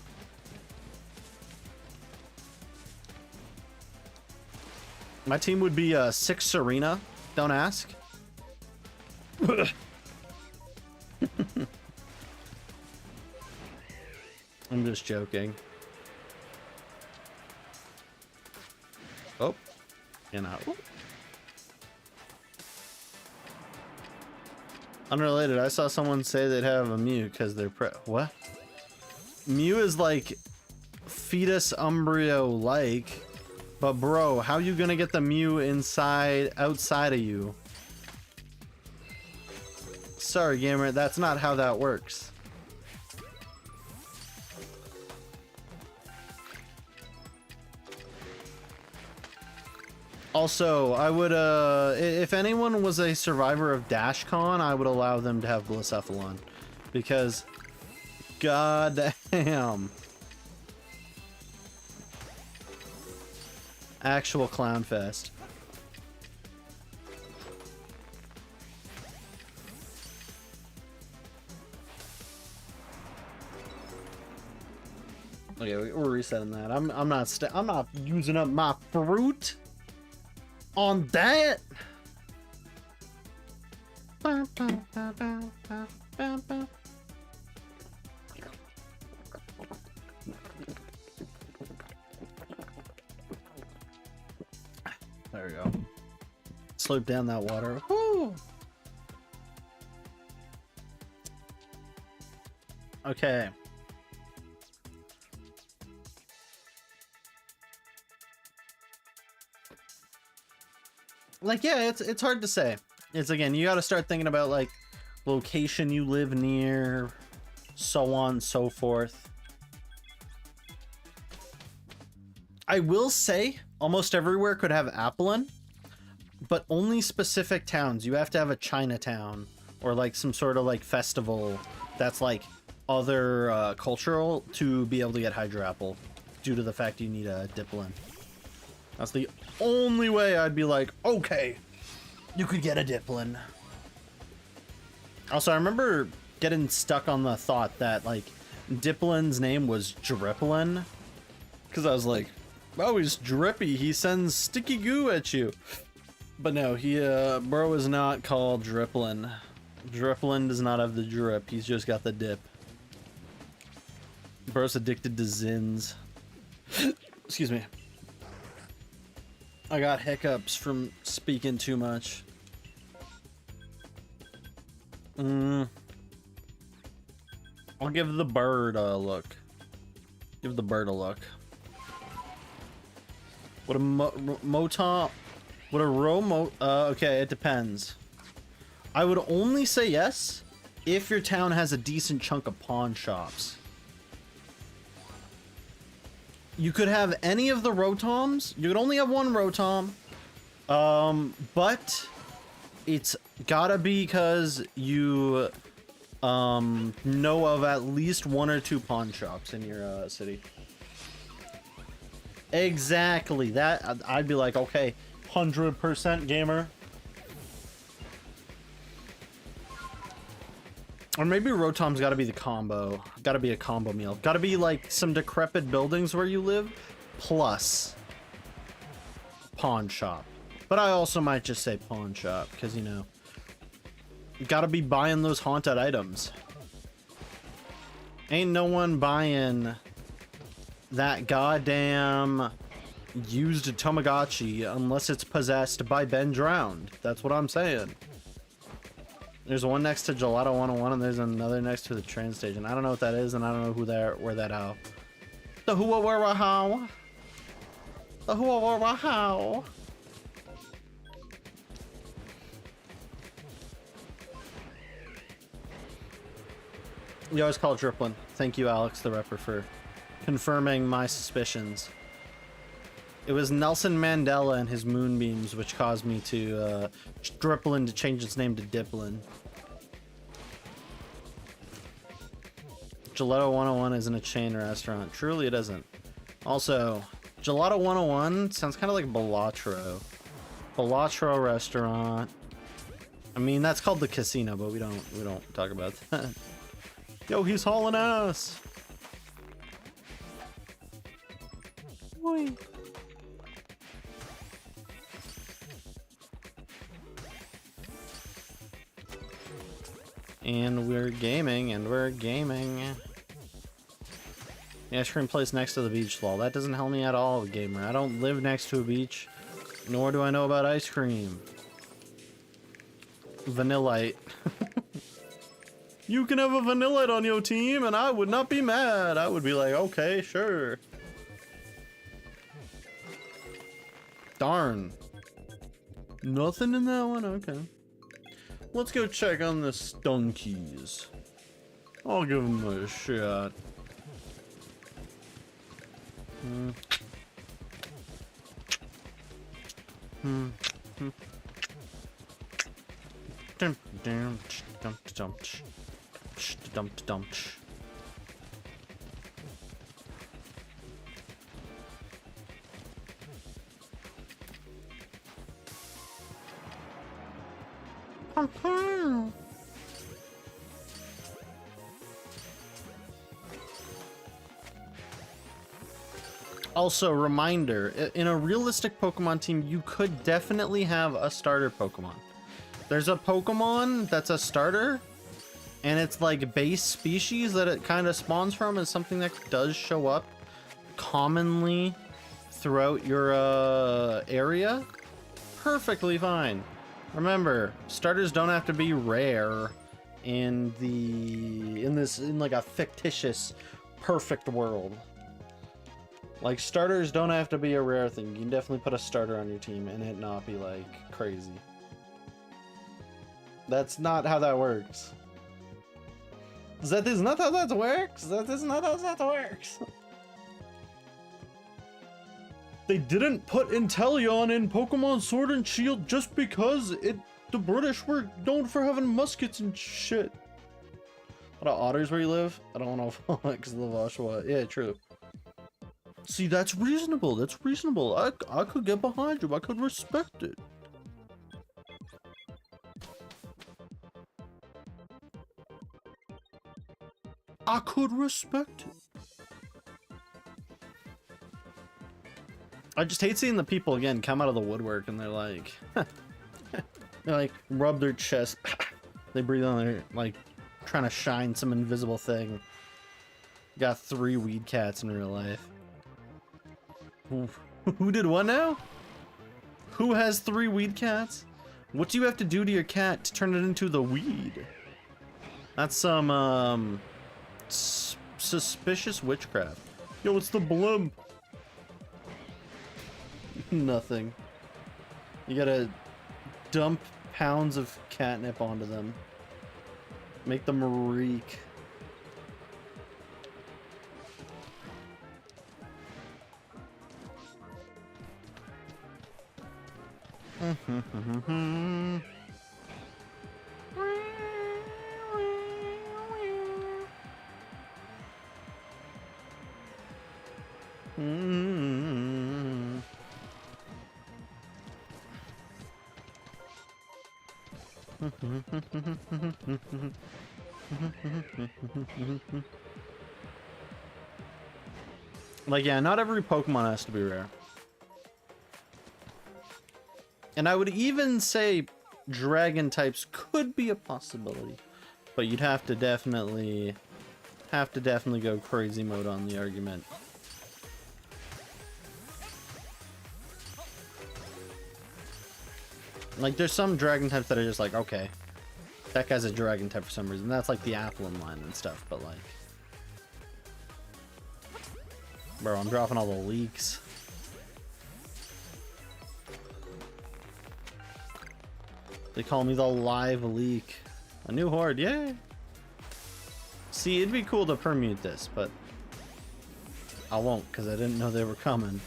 My team would be 6 Serena. Don't ask. I'm just joking. Oh, and out. Unrelated, I saw someone say they'd have a Mew because they're what? Mew is like fetus embryo like, but bro, how you gonna get the Mew outside of you? Sorry, gamer, that's not how that works. Also, I would, if anyone was a survivor of DashCon, I would allow them to have Blacephalon. Because, goddamn. Actual clown fest. Okay, we're resetting that. I'm not using up my fruit on that. There we go. Slurp down that water. Woo! Okay. Like, yeah, it's hard to say. It's, again, you got to start thinking about, like, location you live near, so on and so forth. I will say almost everywhere could have Applin, but only specific towns. You have to have a Chinatown or like some sort of like festival that's like other cultural to be able to get Hydro Apple, due to the fact you need a Dipplin. That's the only way I'd be like, okay, you could get a Dipplin. Also, I remember getting stuck on the thought that like Dipplin's name was Dripplin, because I was like, oh, he's drippy, he sends sticky goo at you. But no, bro is not called Dripplin. Dripplin does not have the drip, he's just got the dip. Bro's addicted to Zins. Excuse me. I got hiccups from speaking too much. I'll give the bird a look. Give the bird a look. What a Motom... What a Romo... okay, it depends. I would only say yes if your town has a decent chunk of pawn shops. You could have any of the Rotoms. You could only have one Rotom. But it's gotta be because you know of at least 1 or 2 pawn shops in your city. Exactly. That I'd be like, okay, 100% gamer. Or maybe Rotom's got to be the combo. Got to be a combo meal. Got to be like some decrepit buildings where you live, plus pawn shop. But I also might just say pawn shop because, you know, you got to be buying those haunted items. Ain't no one buying that goddamn used Tamagotchi unless it's possessed by Ben Drowned. That's what I'm saying. There's one next to Gelato 101 and there's another next to the train station. I don't know what that is and I don't know who that, where that how. The whoa where how. The whoa where how. You always call it Dripplin. Thank you, Alex the Repper, for confirming my suspicions. It was Nelson Mandela and his moonbeams which caused me to Dripplin to change its name to Dipplin. Gelato 101 isn't a chain restaurant. Truly it isn't. Also, Gelato 101 sounds kind of like Balatro. Balatro restaurant. I mean, that's called the casino, but we don't talk about that. Yo, he's hauling ass. Boy. And we're gaming, and we're gaming. The ice cream place next to the beach, lol. That doesn't help me at all, gamer. I don't live next to a beach, nor do I know about ice cream. Vanillite. You can have a Vanillite on your team, and I would not be mad. I would be like, okay, sure. Darn. Nothing in that one? Okay. Let's go check on the Stunkies. I'll give them a shot. Also, reminder, in a realistic Pokemon team, you could definitely have a starter Pokemon. There's a Pokemon that's a starter, and it's like base species that it kind of spawns from is something that does show up commonly throughout your area. Perfectly fine. Remember, starters don't have to be rare in like a fictitious perfect world. Like, starters don't have to be a rare thing. You can definitely put a starter on your team and it not be like crazy. That's not how that works. That is not how that works. That is not how that works. They didn't put Inteleon in Pokemon Sword and Shield just because the British were known for having muskets and shit. A lot of otters where you live? I don't know because of the Oshawa. Yeah, true. See, that's reasonable. That's reasonable. I could get behind you. I could respect it. I could respect it. I just hate seeing the people again come out of the woodwork and they're like, they like rub their chest, they breathe on their, like, trying to shine some invisible thing. Got 3 weed cats in real life. Who did what now? Who has 3 weed cats? What do you have to do to your cat to turn it into the weed? That's some suspicious witchcraft. Yo, it's the blimp. Nothing. You gotta dump pounds of catnip onto them. Make them reek. Like, yeah, not every Pokemon has to be rare. And I would even say dragon types could be a possibility, but you'd have to definitely go crazy mode on the argument. Like, there's some dragon types that are just like, okay, that guy's a dragon type for some reason. That's like the Applin line and stuff, but like, bro, I'm dropping all the leaks. They call me the live leak. A new horde, yay! See, it'd be cool to permute this, but I won't because I didn't know they were coming.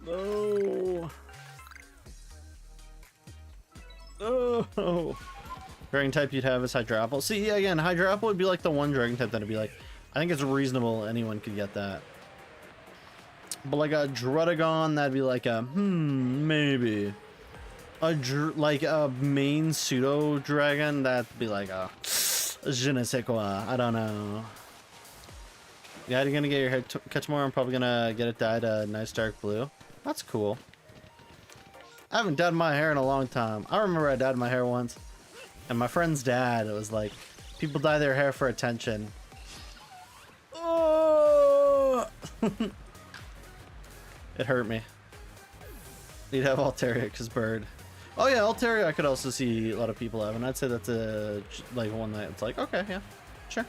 No. Oh. Dragon type you'd have is Hydrapple. See, again, Hydrapple would be like the one dragon type that'd be like, I think it's reasonable anyone could get that. But like a Drudagon, that'd be like a, maybe. Like a main pseudo dragon, that'd be like a, je ne sais quoi, I don't know. Yeah, you're gonna get your hair cut tomorrow. I'm probably gonna get it dyed a nice dark blue. That's cool. I haven't dyed my hair in a long time. I remember I dyed my hair once, and my friend's dad, it was like, people dye their hair for attention. Oh! It hurt me. You'd have Alteria's bird. Oh yeah, Altaria I could also see a lot of people have, and I'd say that's a, like, one that it's like, okay, yeah, sure.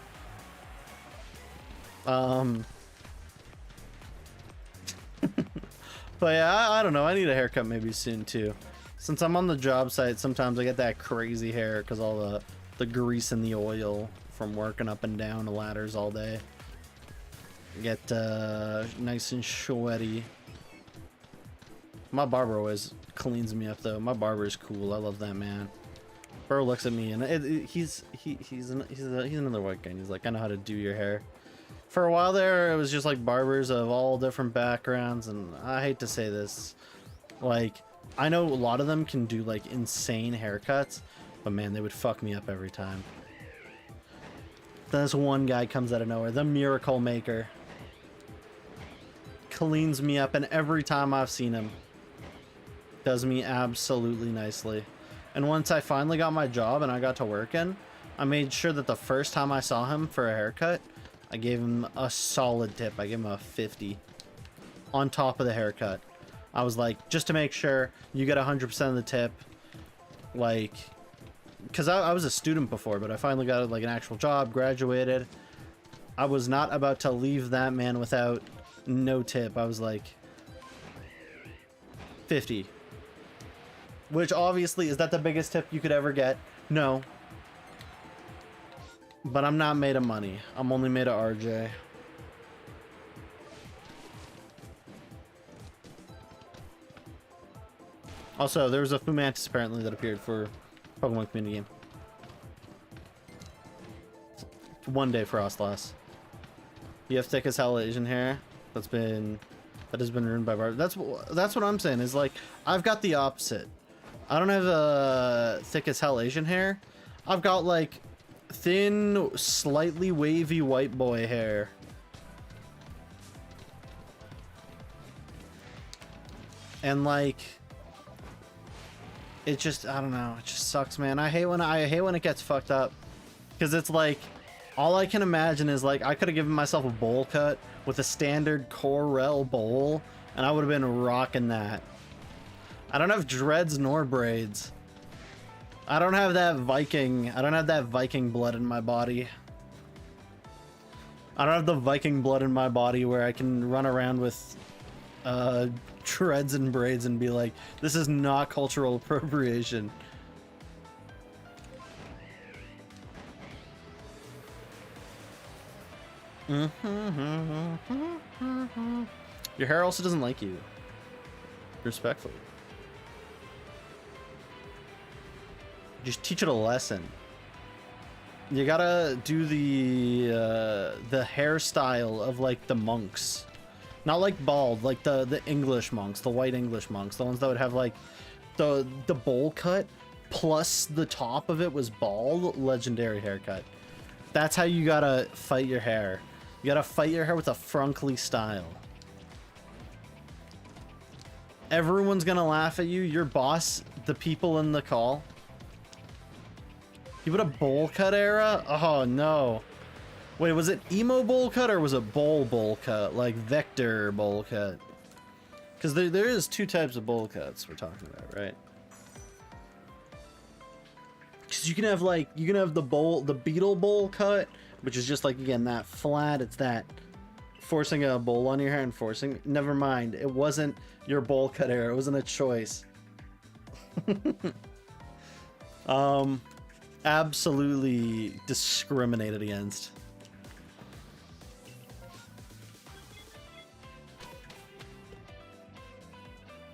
But yeah, I don't know, I need a haircut maybe soon too. Since I'm on the job site, sometimes I get that crazy hair because all the grease and the oil from working up and down the ladders all day. Get nice and sweaty. My barber always cleans me up though. My barber is cool. I love that man. Bro looks at me and he's another white guy. And he's like, I know how to do your hair. For a while there, it was just like barbers of all different backgrounds, and I hate to say this, like, I know a lot of them can do like insane haircuts, but man, they would fuck me up every time. This one guy comes out of nowhere, the Miracle Maker. cleans me up, and every time I've seen him, does me absolutely nicely. And once I finally got my job and I got to working, I made sure that the first time I saw him for a haircut, I gave him a solid tip. I gave him a 50 on top of the haircut. I was like, just to make sure you get 100% of the tip, like, because I was a student before, but I finally got like an actual job, graduated. I was not about to leave that man without no tip. I was like, 50. Which obviously, is that the biggest tip you could ever get? No. But I'm not made of money. I'm only made of RJ. Also, there was a Fumantis apparently that appeared for Pokemon Community Game. One day Frost loss. You have thick as hell Asian hair. That has been ruined by barb. That's what I'm saying, is like, I've got the opposite. I don't have thick as hell Asian hair. I've got like thin, slightly wavy white boy hair. And like, it just, I don't know, it just sucks, man. I hate when it gets fucked up, because it's like, all I can imagine is like, I could have given myself a bowl cut with a standard Corel bowl, and I would have been rocking that. I don't have dreads nor braids. I don't have that Viking blood in my body. I don't have the Viking blood in my body where I can run around with dreads and braids and be like, this is not cultural appropriation. Your hair also doesn't like you. Respectfully. Just teach it a lesson. You gotta do the hairstyle of like the monks. Not like bald, like the English monks, the white English monks, the ones that would have like the bowl cut plus the top of it was bald. Legendary haircut. That's how you gotta fight your hair. You gotta fight your hair with a frunkly style. Everyone's gonna laugh at you. Your boss, the people in the call. You put a bowl cut era? Oh no. Wait, was it emo bowl cut or was it bowl cut? Like vector bowl cut? Because there is two types of bowl cuts we're talking about, right? Because you can have like, you can have the beetle bowl cut, which is just like, again, that flat, it's that forcing a bowl on your hair and forcing, never mind. It wasn't your bowl cut era, it wasn't a choice. Absolutely discriminated against.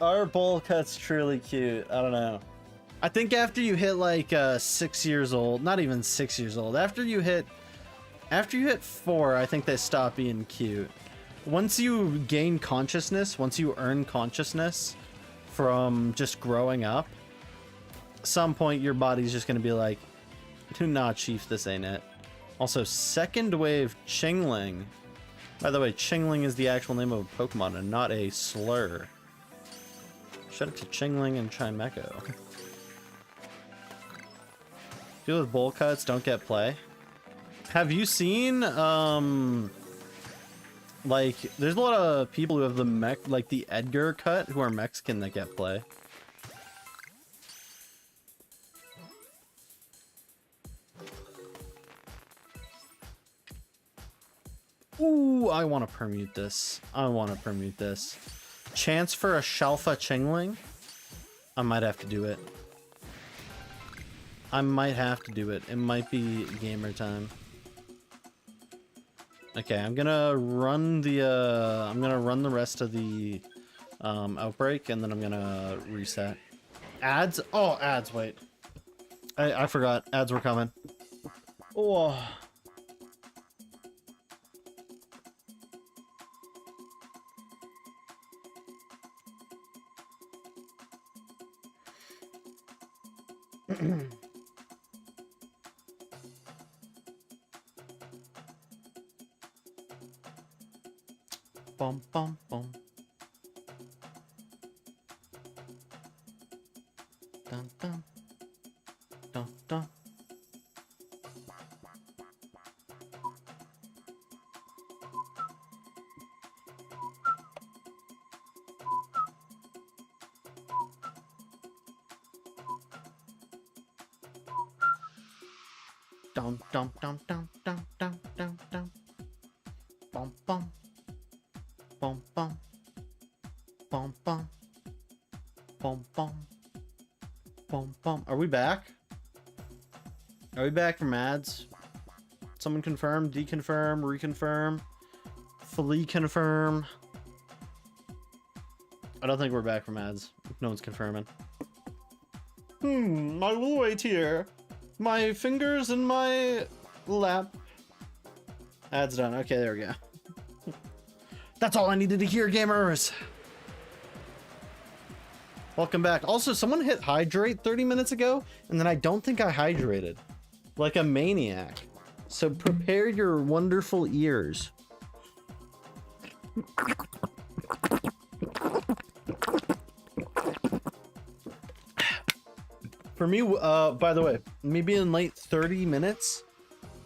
Our bowl cut's truly cute. I don't know. I think after you hit like 6 years old, not even 6 years old, after you hit 4, I think they stop being cute. Once you gain consciousness, once you earn consciousness from just growing up, some point your body's just gonna be like, nah, chief, this ain't it. Also, second wave Chingling. By the way, Chingling is the actual name of a Pokemon and not a slur. Shout out to Chingling and Chimecho. People with bowl cuts don't get play. Have you seen, like, there's a lot of people who have the Edgar cut who are Mexican that get play. Ooh, I want to permute this. Chance for a Shalpha Chingling? I might have to do it. It might be gamer time. Okay, I'm gonna run the rest of the outbreak, and then I'm gonna reset. Ads? Oh, ads, wait. I forgot. Ads were coming. Oh. Bum bum bum. Dun dun dun dun. Dum dum dum dum dum dum dum dum. Bum bum. Bum bum. Bum bum. Bum bum. Bum bum. Are we back? Are we back from ads? Someone confirm, deconfirm, reconfirm, fully confirm. I don't think we're back from ads. No one's confirming. I will wait here. My fingers in my lap. Ads done. Okay, there we go. That's all I needed to hear, gamers. Welcome back. Also, someone hit hydrate 30 minutes ago, and then I don't think I hydrated. Like a maniac. So prepare your wonderful ears. For me, by the way, me being late 30 minutes,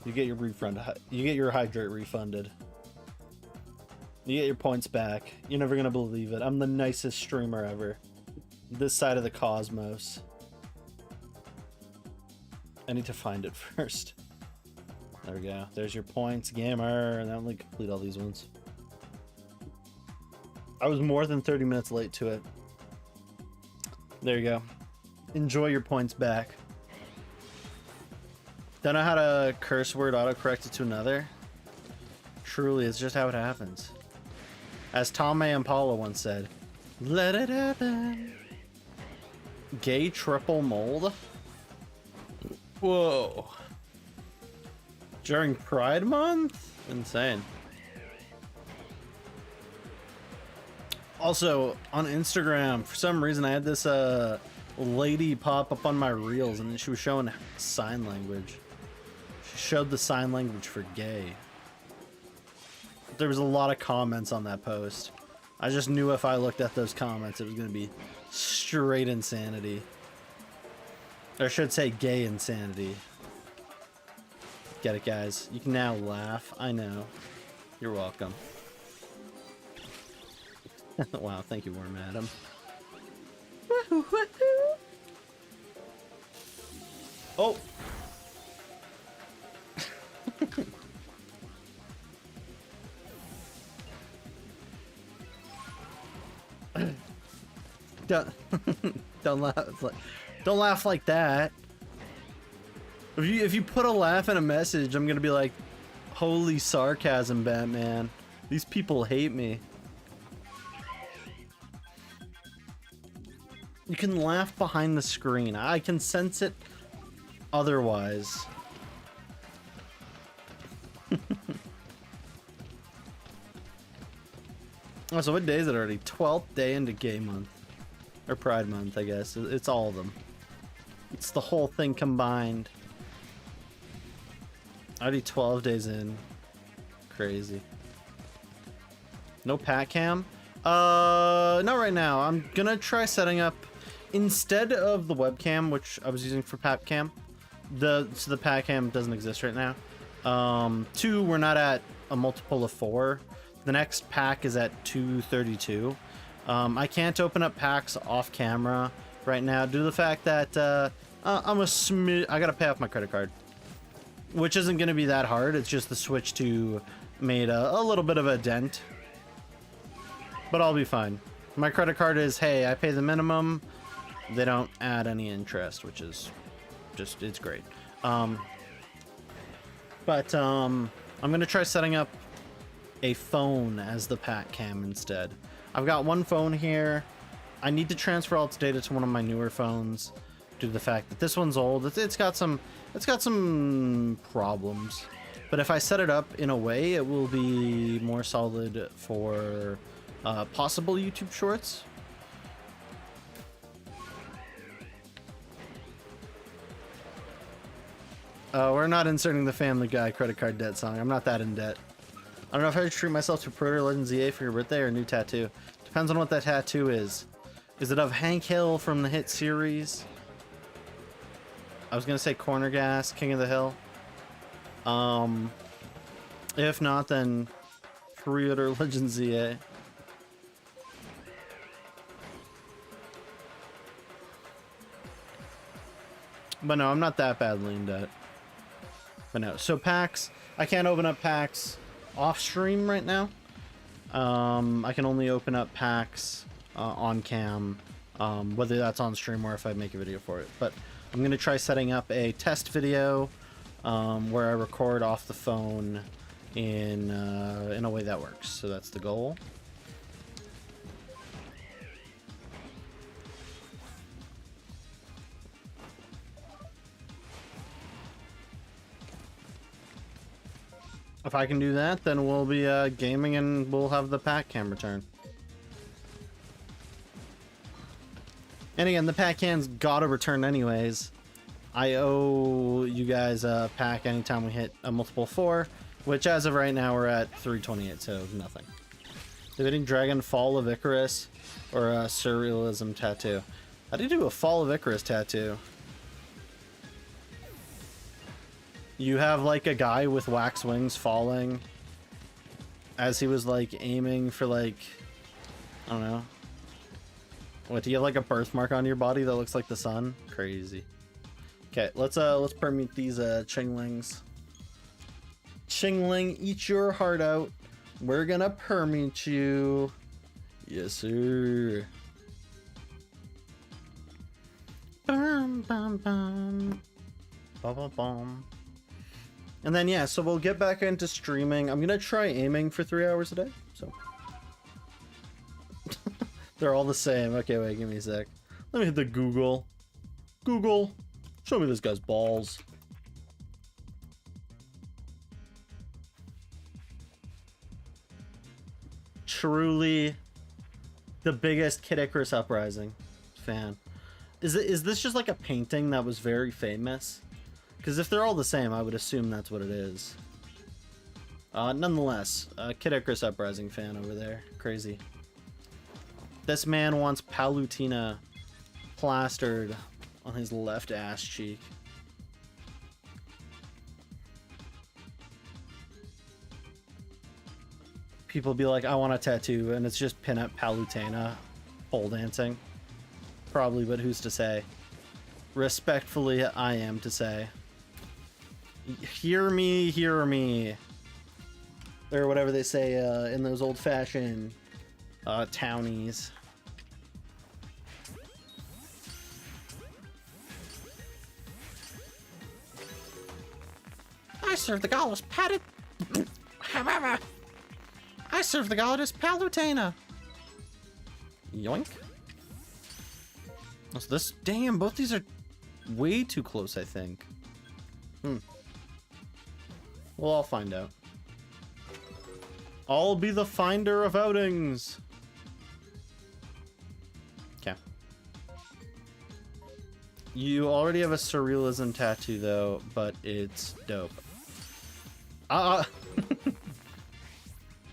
you get your refund. You get your hydrate refunded. You get your points back. You're never gonna believe it. I'm the nicest streamer ever. This side of the cosmos. I need to find it first. There we go. There's your points, gamer. And I only complete all these ones. I was more than 30 minutes late to it. There you go. Enjoy your points back. Don't know how to curse word autocorrect it to another. Truly, it's just how it happens. As Tom and Paula once said, let it happen. Gay triple mold? Whoa. During Pride Month? Insane. Also, on Instagram, for some reason I had this lady pop up on my reels, and she was showing sign language. She showed the sign language for gay. There was a lot of comments on that post. I just knew if I looked at those comments, it was going to be straight insanity. Or I should say gay insanity. Get it, guys? You can now laugh. I know. You're welcome. Wow, thank you, Worm Adam. Oh! don't laugh like that. If you put a laugh in a message, I'm gonna be like, holy sarcasm, Batman. These people hate me. You can laugh behind the screen. I can sense it otherwise. Oh, so what day is it already? 12th day into gay month. Or Pride Month, I guess. It's all of them. It's the whole thing combined. Already 12 days in. Crazy. No pat cam? Not right now. I'm gonna try setting up, instead of the webcam, which I was using for pat cam, so the pat cam doesn't exist right now. 2, we're not at a multiple of 4. The next pack is at 232. I can't open up packs off camera right now due to the fact that I gotta pay off my credit card, which isn't gonna be that hard. It's just the Switch 2 made a little bit of a dent, but I'll be fine. My credit card is, hey, I pay the minimum. They don't add any interest, which is just, it's great. I'm gonna try setting up a phone as the pat cam instead. I've got one phone here. I need to transfer all its data to one of my newer phones due to the fact that this one's old. It's got some problems. But if I set it up in a way, it will be more solid for possible YouTube shorts. We're not inserting the Family Guy credit card debt song. I'm not that in debt. I don't know if I should treat myself to Proto Legends EA for your birthday or a new tattoo. Depends on what that tattoo is. Is it of Hank Hill from the hit series? I was gonna say Corner Gas, King of the Hill. If not, then Proto Legends EA. But no, I'm not that badly in debt. But no, so packs, I can't open up packs off stream right now. I can only open up packs on cam, whether that's on stream or if I make a video for it. But I'm going to try setting up a test video where I record off the phone in a way that works. So that's the goal. If I can do that, then we'll be gaming and we'll have the pack cam return. And again, the pack cam's gotta return anyways. I owe you guys a pack anytime we hit a multiple 4, which as of right now we're at 328, so nothing. Debating Dragon Fall of Icarus or a Surrealism tattoo. How do you do a Fall of Icarus tattoo? You have like a guy with wax wings falling as he was like aiming for like, I don't know. What, do you have like a birthmark on your body that looks like the sun? Crazy. Okay, let's permute these Chinglings. Chingling, eat your heart out. We're gonna permute you. Yes, sir. Bum bum bum. Bum bum bum. And then, yeah, so we'll get back into streaming. I'm gonna try aiming for 3 hours a day, so. They're all the same. Okay, wait, give me a sec. Let me hit the Google. Google, show me this guy's balls. Truly the biggest Kid Icarus Uprising fan. Is this just like a painting that was very famous? Because if they're all the same, I would assume that's what it is. Nonetheless, Kid Icarus Uprising fan over there. Crazy. This man wants Palutena plastered on his left ass cheek. People be like, I want a tattoo, and it's just pinup Palutena pole dancing. Probably, but who's to say? Respectfully, I am to say. Hear me, hear me. Or whatever they say in those old-fashioned townies. I serve the goddess Patted. I serve the goddess Palutena. Yoink. What's this? Damn, both these are way too close, I think. Well, I'll find out. I'll be the finder of outings. Okay. You already have a Surrealism tattoo, though, but it's dope.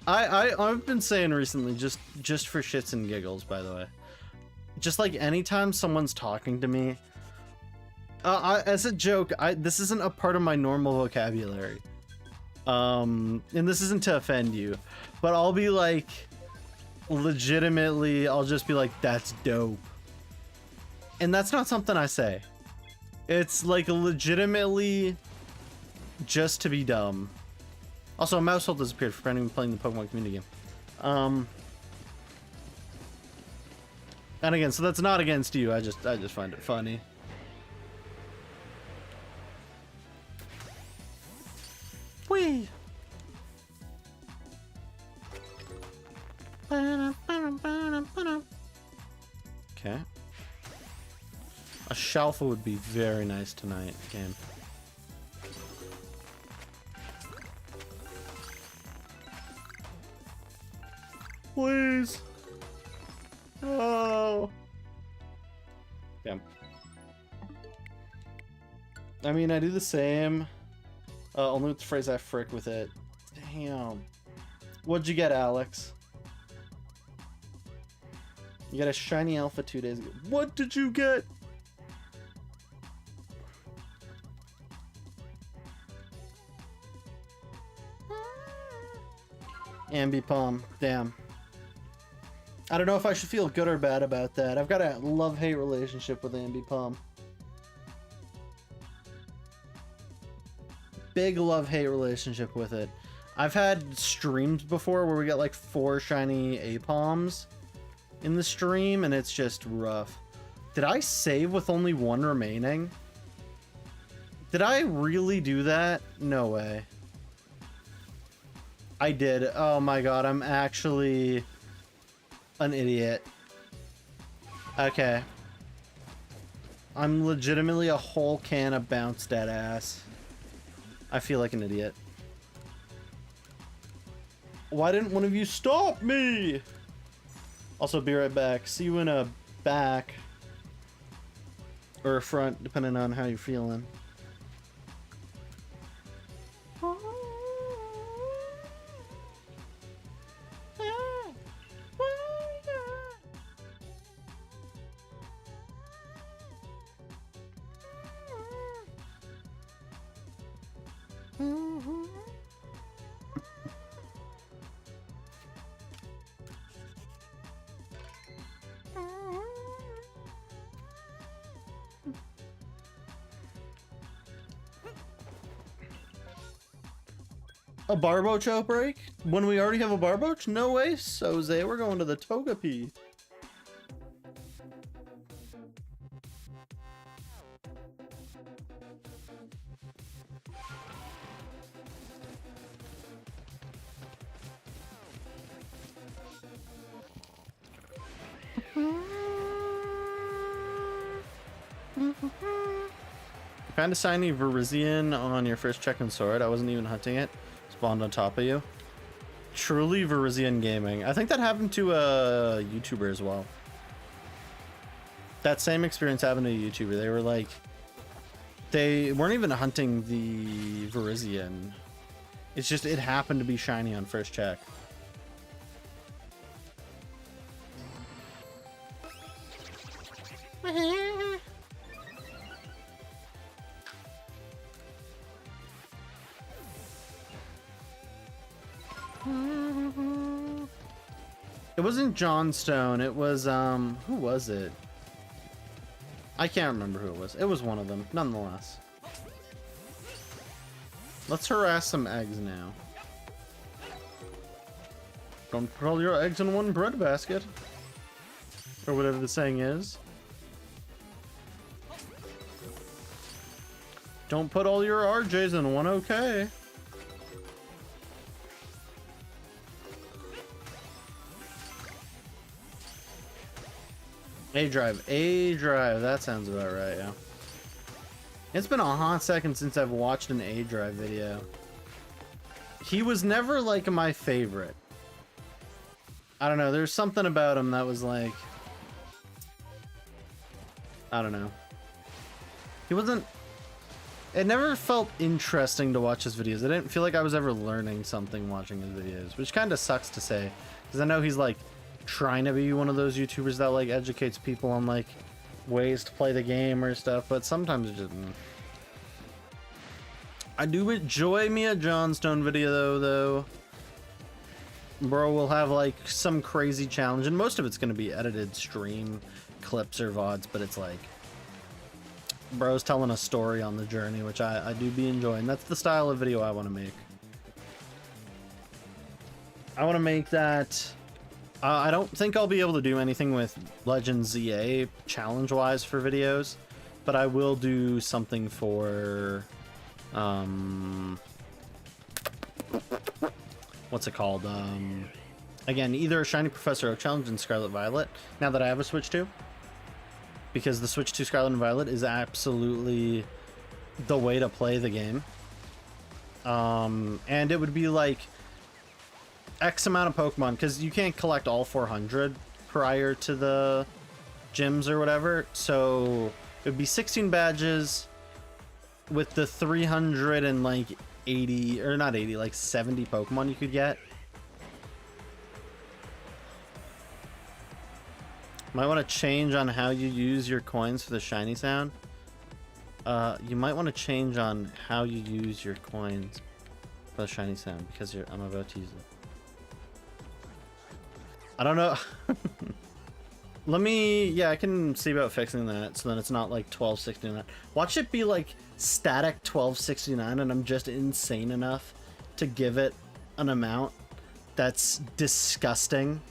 I've been saying recently, just for shits and giggles, by the way. Just like anytime someone's talking to me, as a joke, this isn't a part of my normal vocabulary. And this isn't to offend you, but I'll be like, legitimately, I'll just be like, that's dope. And that's not something I say. It's like legitimately just to be dumb. Also, a mouse hole disappeared for anyone playing the Pokemon community game. And again, so that's not against you, I just find it funny. Whee! Okay. A Shalpha would be very nice tonight, game. Please. Oh. Yeah. I mean, I do the same. Only with the phrase I frick with it. Damn. What'd you get, Alex? You got a shiny alpha 2 days ago. What did you get? Ambipom. Damn. I don't know if I should feel good or bad about that. I've got a love-hate relationship with Ambipom. Big love-hate relationship with it. I've had streams before where we get like 4 shiny Apoms in the stream, and it's just rough. Did I save with only 1 remaining? Did I really do that? No way. I did. Oh my god, I'm actually an idiot. Okay. I'm legitimately a whole can of bounce dead ass. I feel like an idiot. Why didn't one of you stop me? Also, be right back. See you in a back. Or a front, depending on how you're feeling. A Barboach outbreak? When we already have a Barboach? No way, Soze. We're going to the Togepi. Found a shiny Virizion on your first check and sword. I wasn't even hunting it. Spawned on top of you. Truly Virizion Gaming. I think that happened to a YouTuber as well. That same experience happened to a YouTuber. They were like, they weren't even hunting the Virizion. It's just, it happened to be shiny on first check. It wasn't Johnstone, it was, who was it? I can't remember who it was. It was one of them, nonetheless. Let's harass some eggs now. Don't put all your eggs in one breadbasket. Or whatever the saying is. Don't put all your RJs in one OK. A-Drive, that sounds about right, yeah. It's been a hot second since I've watched an A-Drive video. He was never, like, my favorite. I don't know, there's something about him that was, like... I don't know. He wasn't... It never felt interesting to watch his videos. I didn't feel like I was ever learning something watching his videos, which kind of sucks to say. Because I know he's, like... trying to be one of those YouTubers that like educates people on like ways to play the game or stuff, but sometimes it just I do enjoy me a Johnstone video though. Bro will have like some crazy challenge, and most of it's going to be edited stream clips or VODs, but it's like bro's telling a story on the journey, which I do be enjoying. That's the style of video I want to make. I want to make that. I don't think I'll be able to do anything with Legends ZA challenge-wise for videos, but I will do something for, what's it called? Again, either Shiny Professor Oak Challenge and Scarlet Violet, now that I have a Switch 2, because the Switch 2 Scarlet and Violet is absolutely the way to play the game. And it would be like X amount of Pokemon, because you can't collect all 400 prior to the gyms or whatever, so it would be 16 badges with the 300 and like 80, or not 80, like 70 Pokemon you could get. Might want to change on how you use your coins for the shiny sound. You might want to change on how you use your coins for the shiny sound because I'm about to use it. I don't know. Yeah, I can see about fixing that so then it's not like 1269. Watch it be like static 1269 and I'm just insane enough to give it an amount that's disgusting.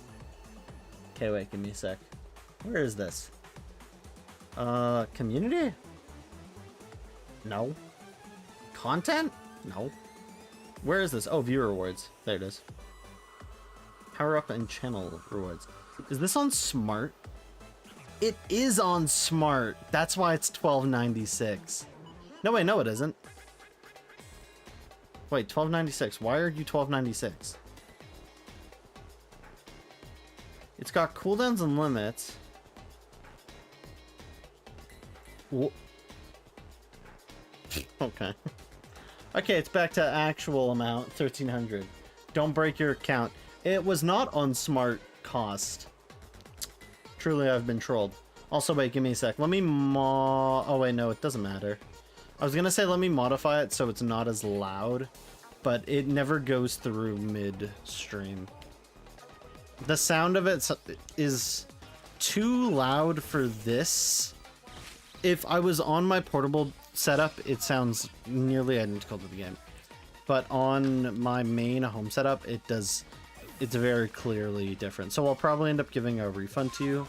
Okay, wait, give me a sec. Where is this? Community? No. Content? No. Where is this? Oh, viewer rewards. There it is. Power up and channel rewards. Is this on smart? It is on smart. That's why it's 1296. No, wait, no, it isn't. Wait, 1296. Why are you 1296? It's got cooldowns and limits. Okay. Okay, it's back to actual amount, 1300. Don't break your account. It was not on smart cost. Truly, I've been trolled. Also, wait, give me a sec. Let me oh, wait, no, it doesn't matter. I was gonna say let me modify it so it's not as loud, but it never goes through mid-stream. The sound of it is too loud for this. If I was on my portable setup, it sounds nearly identical to the game. But on my main home setup, it's very clearly different. So I'll probably end up giving a refund to you,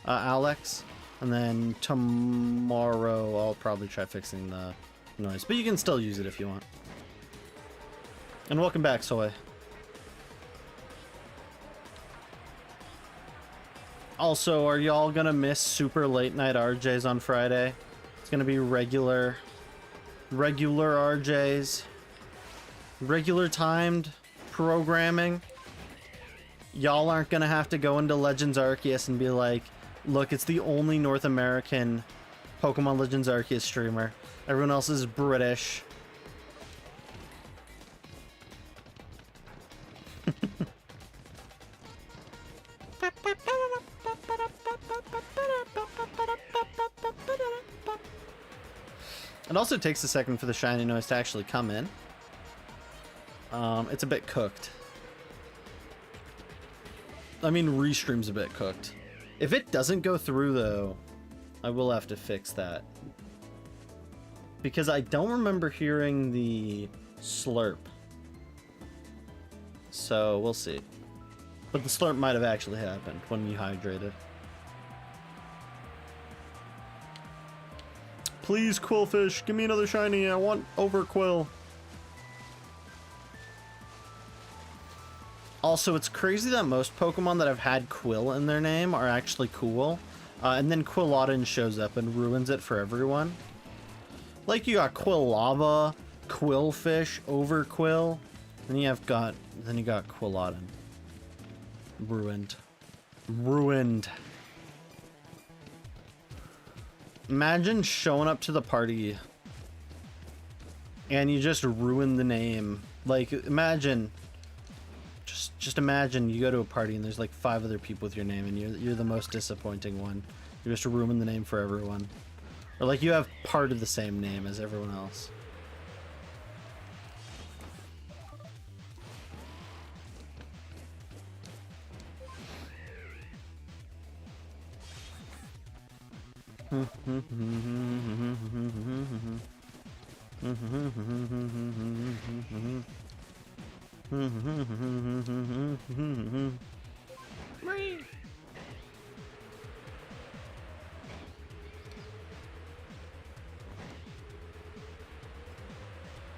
Alex. And then tomorrow I'll probably try fixing the noise. But you can still use it if you want. And welcome back, Soy. Also, are y'all gonna miss super late night RJs on Friday? It's gonna be regular RJs. Regular timed programming. Y'all aren't gonna have to go into Legends Arceus and be like, look, it's the only North American Pokemon Legends Arceus streamer. Everyone else is British. It also takes a second for the shiny noise to actually come in. It's a bit cooked. I mean, Restream's a bit cooked. If it doesn't go through, though, I will have to fix that. Because I don't remember hearing the slurp. So, we'll see. But the slurp might have actually happened when you hydrated. Please, Quillfish, give me another shiny. I want Overquill. Also, it's crazy that most Pokemon that have had Quill in their name are actually cool. And then Quilladin shows up and ruins it for everyone. Like, you got Quillava, Quillfish, Overquill, then you got Quilladin. Ruined. Ruined. Imagine showing up to the party and you just ruin the name. Like, imagine, just imagine you go to a party and there's like 5 other people with your name and you're the most disappointing one. You just ruin the name for everyone. Or like you have part of the same name as everyone else.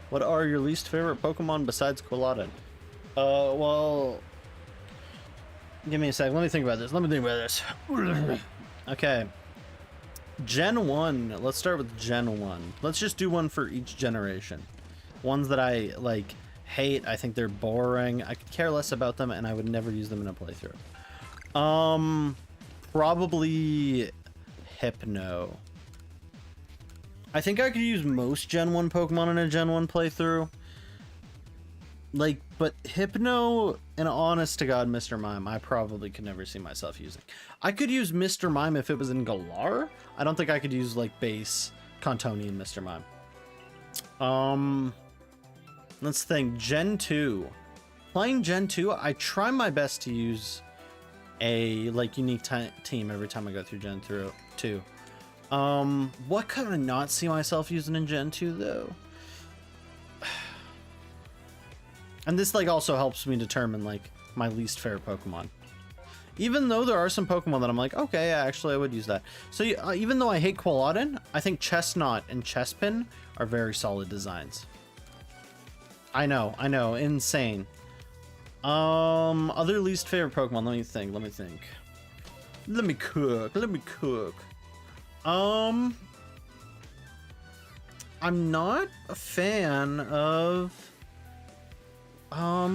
What are your least favorite Pokemon besides Quilladin? Well, give me a sec. Let me think about this. Okay. Gen 1. Let's start with Gen 1. Let's just do one for each generation. Ones that I, like, hate. I think they're boring. I could care less about them, and I would never use them in a playthrough. Probably Hypno. I think I could use most Gen 1 Pokemon in a Gen 1 playthrough. Like, but Hypno and honest to God, Mr. Mime, I probably could never see myself using. I could use Mr. Mime if it was in Galar. I don't think I could use like base Contonian Mr. Mime. Let's think. Gen 2. Playing Gen 2, I try my best to use a like unique team every time I go through Gen 2. What could I not see myself using in Gen 2 though? And this like also helps me determine like my least favorite Pokemon. Even though there are some Pokemon that I'm like, okay, yeah, actually I would use that. So even though I hate Quilladin, I think Chestnut and Chespin are very solid designs. I know, insane. Other least favorite Pokemon, let me think. Let me cook. I'm not a fan of let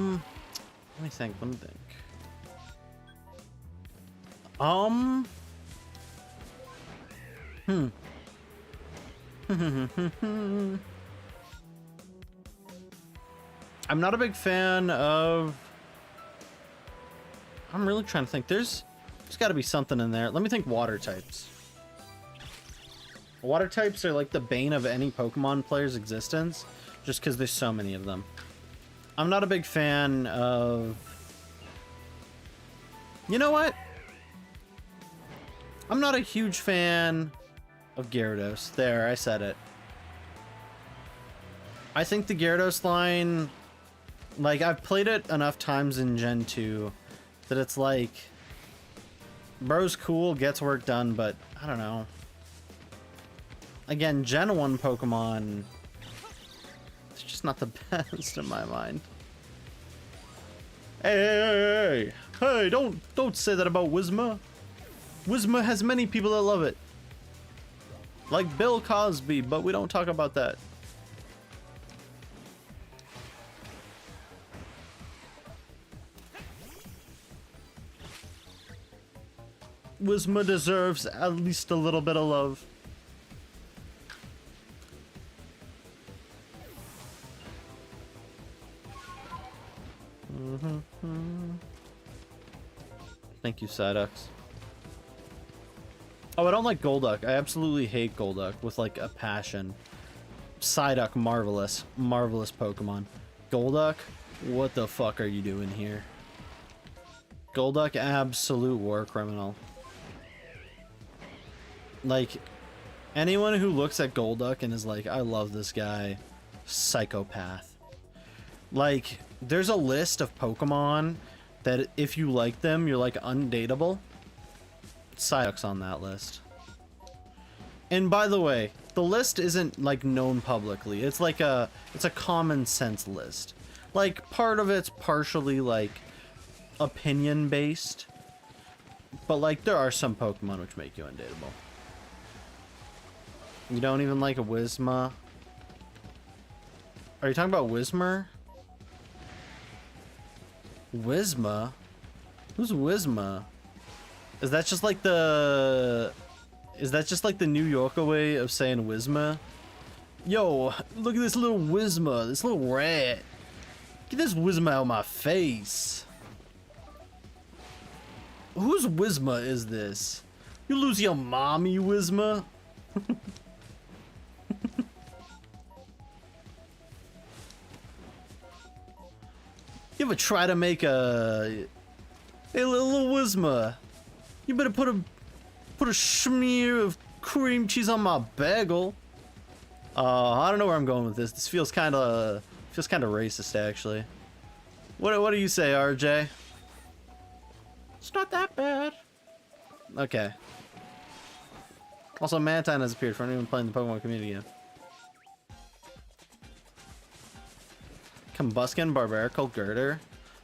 me think. I'm not a big fan of, I'm really trying to think. There's got to be something in there. Let me think. Water types. Water types are like the bane of any Pokemon player's existence, just because there's so many of them. I'm not a big fan of... You know what? I'm not a huge fan of Gyarados. There, I said it. I think the Gyarados line... Like, I've played it enough times in Gen 2 that it's like... Bro's cool, gets work done, but I don't know. Again, Gen 1 Pokemon... It's just not the best in my mind. Hey, don't say that about Whismur. Whismur has many people that love it. Like Bill Cosby, but we don't talk about that. Whismur deserves at least a little bit of love. Thank you, Psyducks. Oh, I don't like Golduck. I absolutely hate Golduck with like a passion. Psyduck, marvelous Pokemon. Golduck, what the fuck are you doing here? Golduck, absolute war criminal. Like, anyone who looks at Golduck and is like, I love this guy, psychopath. Like, there's a list of Pokemon that if you like them, you're like undateable. Psyduck's on that list. And by the way, the list isn't like known publicly. It's like it's a common sense list. Like, part of it's partially like opinion based, but like there are some Pokemon which make you undateable. You don't even like a Whismur? Are you talking about Whismur? Whismur? Who's Whismur? Is that just like the New Yorker way of saying Whismur? Yo, look at this little Whismur, this little rat. Get this Whismur out of my face. Whose Whismur is this? You lose your mommy, Whismur? You ever try to make a little Whismur? You better put a smear of cream cheese on my bagel. I don't know where I'm going with this. This feels kind of racist, actually. What do you say, RJ? It's not that bad. Okay. Also, Mantine has appeared for anyone playing the Pokemon community game. Combuskin, Barbarical, Girder.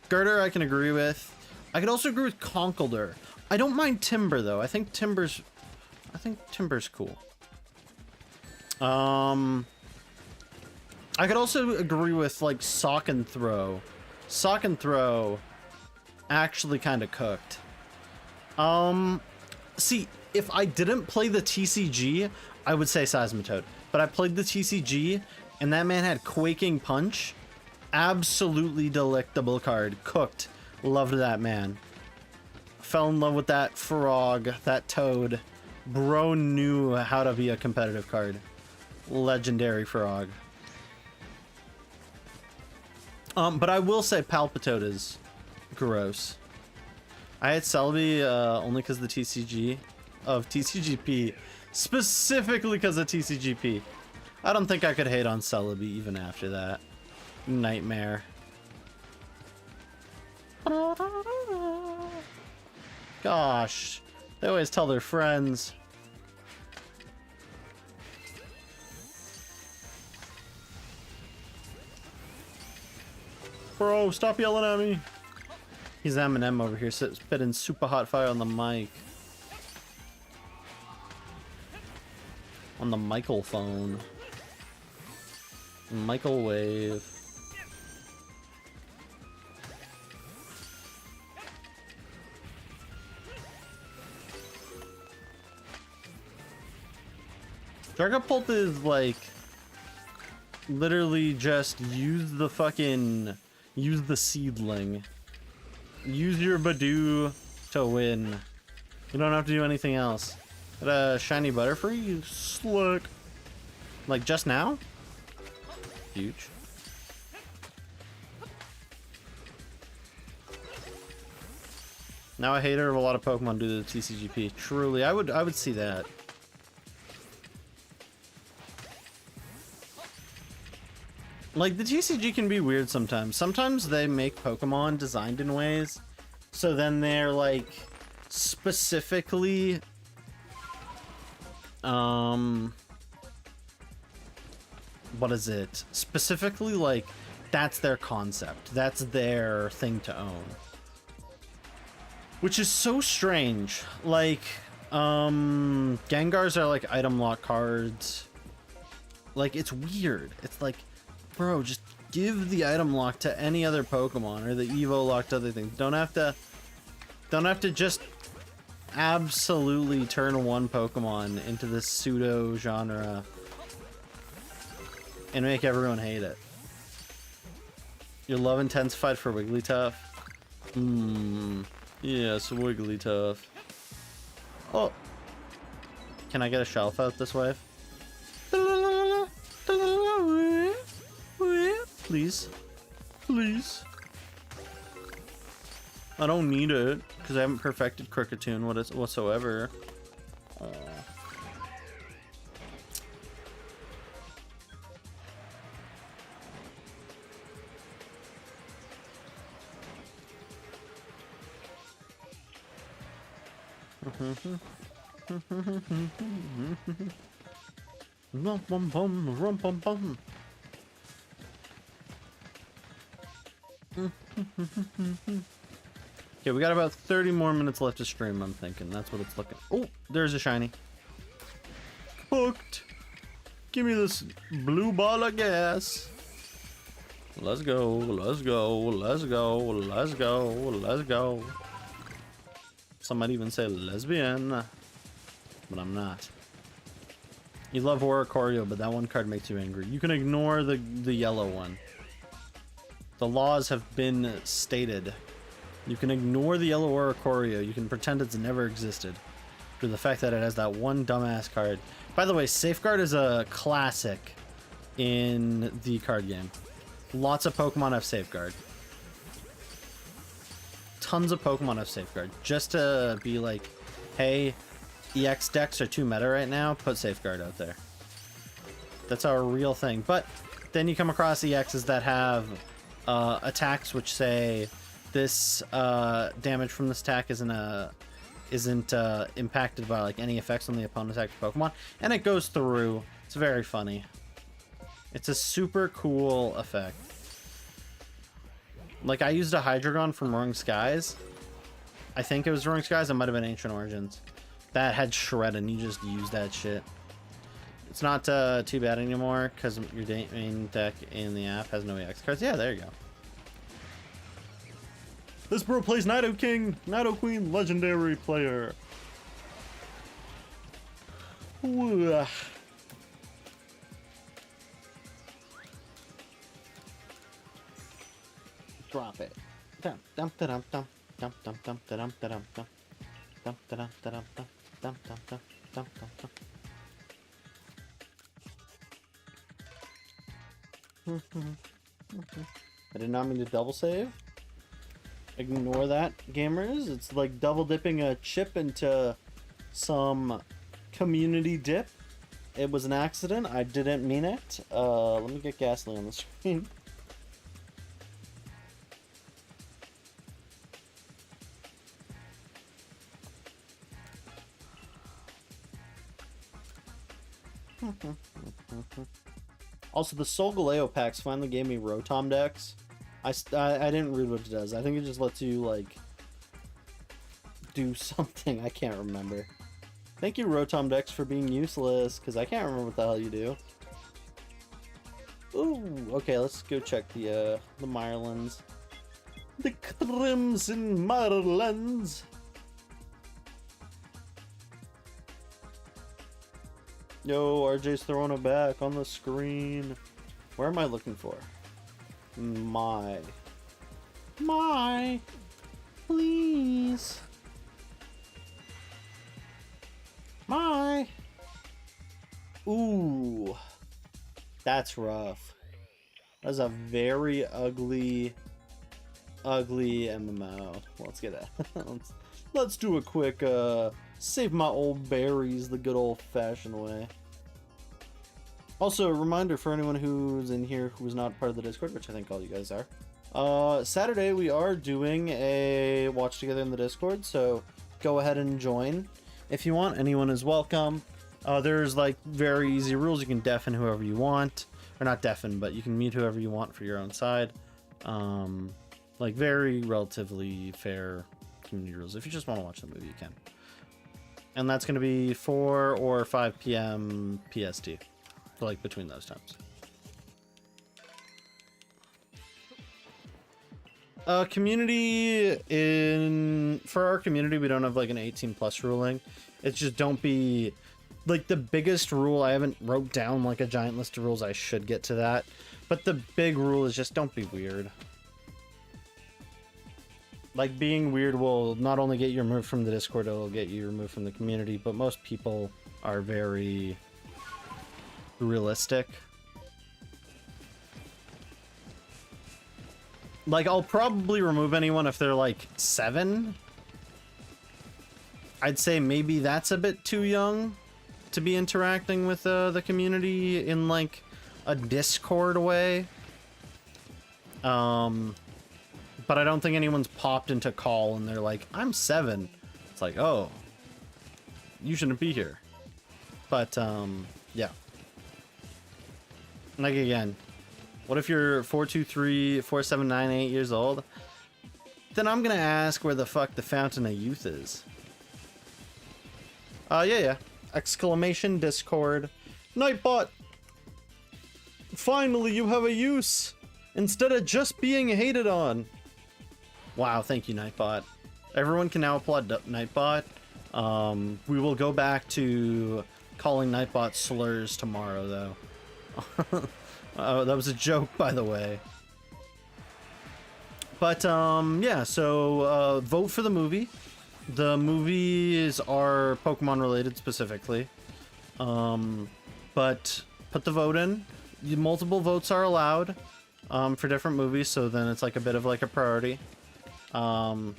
Girder I can agree with. I could also agree with Conkeldurr. I don't mind Timber though. I think Timber's cool. I could also agree with like Sock and Throw. Sock and Throw actually kind of cooked. See, if I didn't play the TCG, I would say Seismitoad. But I played the TCG and that man had Quaking Punch. Absolutely delectable card. Cooked. Loved that, man. Fell in love with that frog, that toad. Bro knew how to be a competitive card. Legendary frog. But I will say Palpitoad is gross. I had Celebi only because of the TCG of TCGP. Specifically because of TCGP. I don't think I could hate on Celebi even after that. Nightmare. Gosh. They always tell their friends. Bro, stop yelling at me. He's Eminem over here spitting super hot fire on the mic. On the Michael phone. Michael wave. Dragapult is like literally just use the seedling. Use your Badoo to win. You don't have to do anything else. Got a shiny Butterfree, you slick. Like just now? Huge. Now a hater of a lot of Pokemon due to the TCGP. Truly, I would see that. Like, the TCG can be weird sometimes. Sometimes they make Pokemon designed in ways, so then they're, like, specifically, what is it? Specifically, like, that's their concept. That's their thing to own. Which is so strange. Like, Gengars are, like, item lock cards. Like, it's weird. It's like, bro, just give the item lock to any other Pokemon or the Evo lock to other things. Don't have to just absolutely turn one Pokemon into this pseudo genre and make everyone hate it. Your love intensified for Wigglytuff? Yes, Wigglytuff. Oh. Can I get a Shalpha out this wave? Please. Please. I don't need it, because I haven't perfected Cricketune whatsoever. Aww. Rum bum bum, rum bum bum. Okay, we got about 30 more minutes left to stream, I'm thinking. That's what it's looking. Oh, there's a shiny. Hooked. Give me this blue ball of gas. Let's go, let's go, let's go, let's go, let's go. Some might even say lesbian, but I'm not. You love Oricorio, but that one card makes you angry. You can ignore the yellow one. The laws have been stated. You can ignore the yellow Oricorio. You can pretend it's never existed. For the fact that it has that one dumbass card. By the way, Safeguard is a classic in the card game. Lots of Pokemon have Safeguard. Tons of Pokemon have Safeguard. Just to be like, hey, EX decks are too meta right now, put Safeguard out there. That's a real thing. But then you come across EXs that have attacks which say this damage from this attack isn't impacted by like any effects on the opponent's active Pokemon, and it goes through. It's very funny. It's a super cool effect. Like, I used a Hydreigon from Roaring Skies. I think it was Roaring Skies. It might have been Ancient Origins. That had Shred, and you just use that shit. It's not too bad anymore because your main deck in the app has no EX cards. Yeah, there you go. This bro plays Nido King, Nido Queen, legendary player. Ooh. Drop it. Dum dum dum dum dum dum dum dum dum dum dum dum dum dum dum dum dum dum dum dum. I did not mean to double save. Ignore that, gamers. It's like double dipping a chip into some community dip. It was an accident. I didn't mean it. Let me get gasoline on the screen. Also, the Sol Galeo packs finally gave me Rotom decks. I didn't read what it does. I think it just lets you, like, do something. I can't remember. Thank you, Rotom decks, for being useless, because I can't remember what the hell you do. Ooh, okay, let's go check the Mirelens. The Crimson Mirelens! Yo, RJ's throwing it back on the screen. Where am I looking for? My. Please. My. Ooh. That's rough. That's a very ugly MMO. Let's get it. Let's do a quick, save my old berries the good old-fashioned way. Also, a reminder for anyone who's in here who's not part of the Discord, which I think all you guys are. Saturday, we are doing a watch together in the Discord, so go ahead and join. If you want, anyone is welcome. There's, like, very easy rules. You can deafen whoever you want. Or not deafen, but you can mute whoever you want for your own side. Like, very relatively fair community rules. If you just want to watch the movie, you can. And that's going to be 4 or 5 p.m. PST. So, like, between those times. Community for our community, we don't have, like, an 18+ ruling. It's just don't be... Like, the biggest rule, I haven't wrote down, like, a giant list of rules. I should get to that. But the big rule is just don't be weird. Like, being weird will not only get you removed from the Discord, it'll get you removed from the community, but most people are very realistic. Like, I'll probably remove anyone if they're, like, 7. I'd say maybe that's a bit too young to be interacting with the community in, like, a Discord way. But I don't think anyone's popped into call and they're like, I'm 7. It's like, oh, you shouldn't be here. But, yeah. Like, again, what if you're 423, 4798 years old? Then I'm gonna ask where the fuck the Fountain of Youth is. Yeah. Exclamation Discord. Nightbot! Finally, you have a use! Instead of just being hated on. Wow, thank you, Nightbot. Everyone can now applaud Nightbot. We will go back to calling Nightbot slurs tomorrow, though. That was a joke, by the way. But, yeah, so, vote for the movie. The movies are Pokemon related specifically. But put the vote in. Multiple votes are allowed for different movies, so then it's like a bit of like a priority. I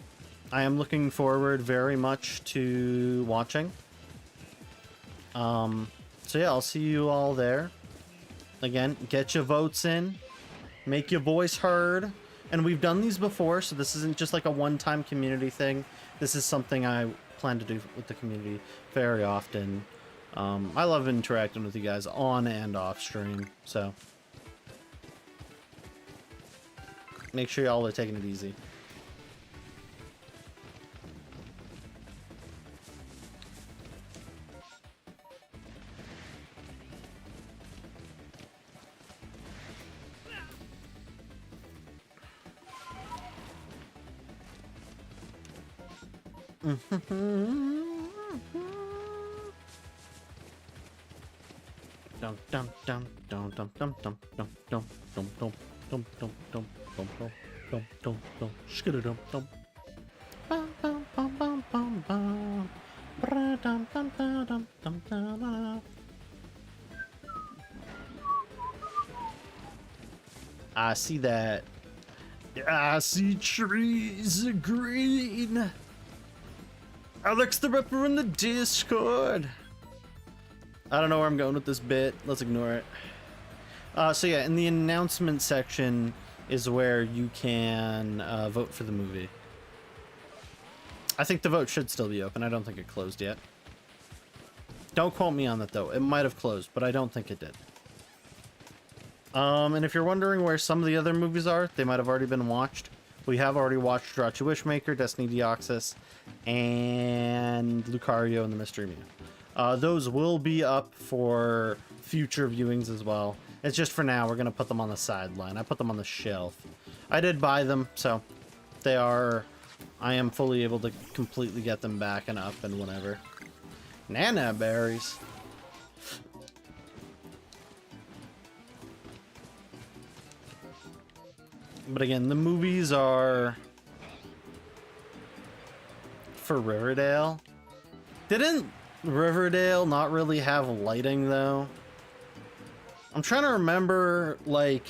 am looking forward very much to watching. So yeah, I'll see you all there. Again, get your votes in. Make your voice heard. And we've done these before, so this isn't just like a one-time community thing. This is something I plan to do with the community very often. I love interacting with you guys on and off stream, so make sure y'all are taking it easy. dum dum dum skidda dum dum. Bum bum bum bum bum bum. Bra dum dum dum dum dum dum. I see that. I see trees of green. Alex the Ripper in the Discord. I don't know where I'm going with this bit. Let's ignore it. So yeah, in the announcement section is where you can vote for the movie. I think the vote should still be open. I don't think it closed yet. Don't quote me on that though. It might have closed, but I don't think it did. And if you're wondering where some of the other movies are, they might have already been watched. We have already watched Jirachi Wishmaker, Destiny Deoxys, and Lucario and the Mystery Mew. Those will be up for future viewings as well. It's just for now, we're going to put them on the sideline. I put them on the shelf. I did buy them, so they are... I am fully able to completely get them back and up and whatever. Nana berries. But again, the movies are for Riverdale. Didn't Riverdale not really have lighting though? I'm trying to remember like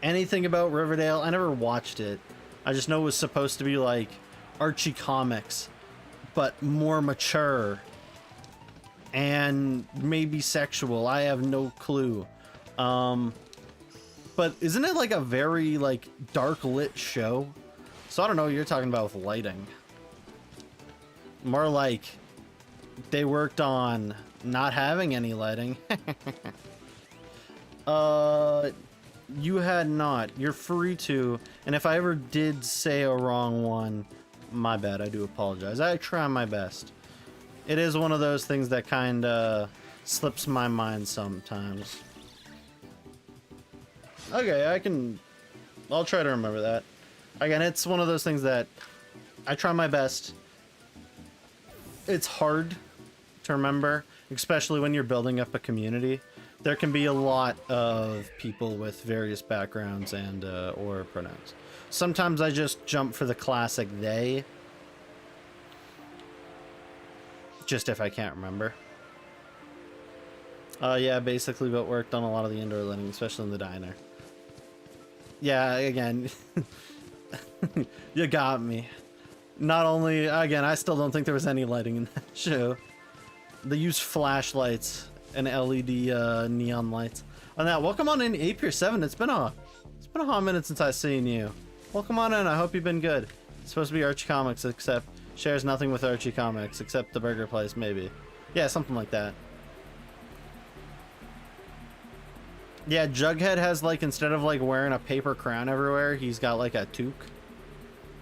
anything about Riverdale. I never watched it. I just know it was supposed to be like Archie comics, but more mature and maybe sexual. I have no clue. But isn't it like a very like dark lit show? So I don't know what you're talking about with lighting. More like they worked on not having any lighting. You had not. You're free to. And if I ever did say a wrong one, my bad. I do apologize. I try my best. It is one of those things that kind of slips my mind sometimes. Okay, I'll try to remember that. Again, it's one of those things that I try my best. It's hard to remember, especially when you're building up a community. There can be a lot of people with various backgrounds and or pronouns. Sometimes I just jump for the classic they, just if I can't remember. Yeah, basically what worked on a lot of the indoor lighting, especially in the diner. Yeah, again, you got me. Not only, again, I still don't think there was any lighting in that show. They used flashlights and LED neon lights. On that, welcome on in, Apier7. It's been a hot minute since I've seen you. Welcome on in. I hope you've been good. It's supposed to be Archie Comics, except shares nothing with Archie Comics, except the burger place, maybe. Yeah, something like that. Yeah, Jughead has like, instead of like wearing a paper crown everywhere, he's got like a toque,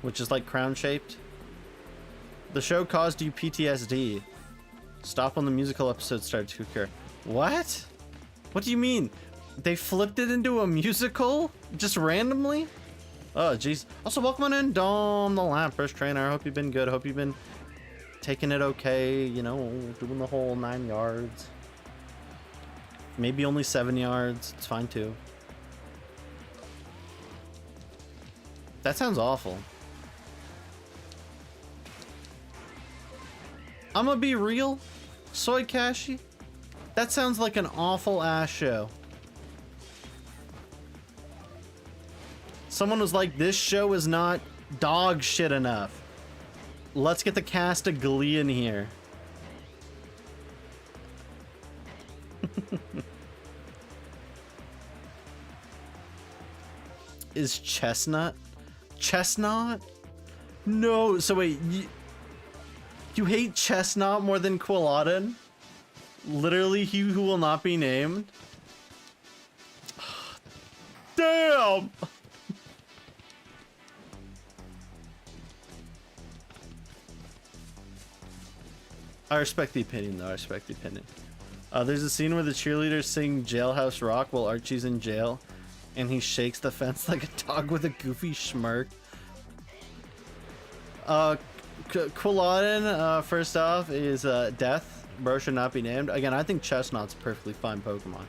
which is like crown shaped. The show caused you PTSD. Stop when the musical episode started to occur. What? What do you mean? They flipped it into a musical? Just randomly? Oh, jeez. Also, welcome on in, Dom, the Lapras trainer. I hope you've been good. I hope you've been taking it okay, you know, doing the whole 9 yards. Maybe only 7 yards. It's fine, too. That sounds awful. I'm gonna be real, Soy Kashi. That sounds like an awful ass show. Someone was like, this show is not dog shit enough. Let's get the cast of Glee in here. Is Chestnut? Chestnut? No, so wait, you hate Chestnut more than Quilladin? Literally, he who will not be named? Damn! I respect the opinion, though. I respect the opinion. There's a scene where the cheerleaders sing Jailhouse Rock while Archie's in jail, and he shakes the fence like a dog with a goofy smirk. Quilladin, first off, is death. Bro should not be named. Again, I think Chestnut's a perfectly fine Pokemon,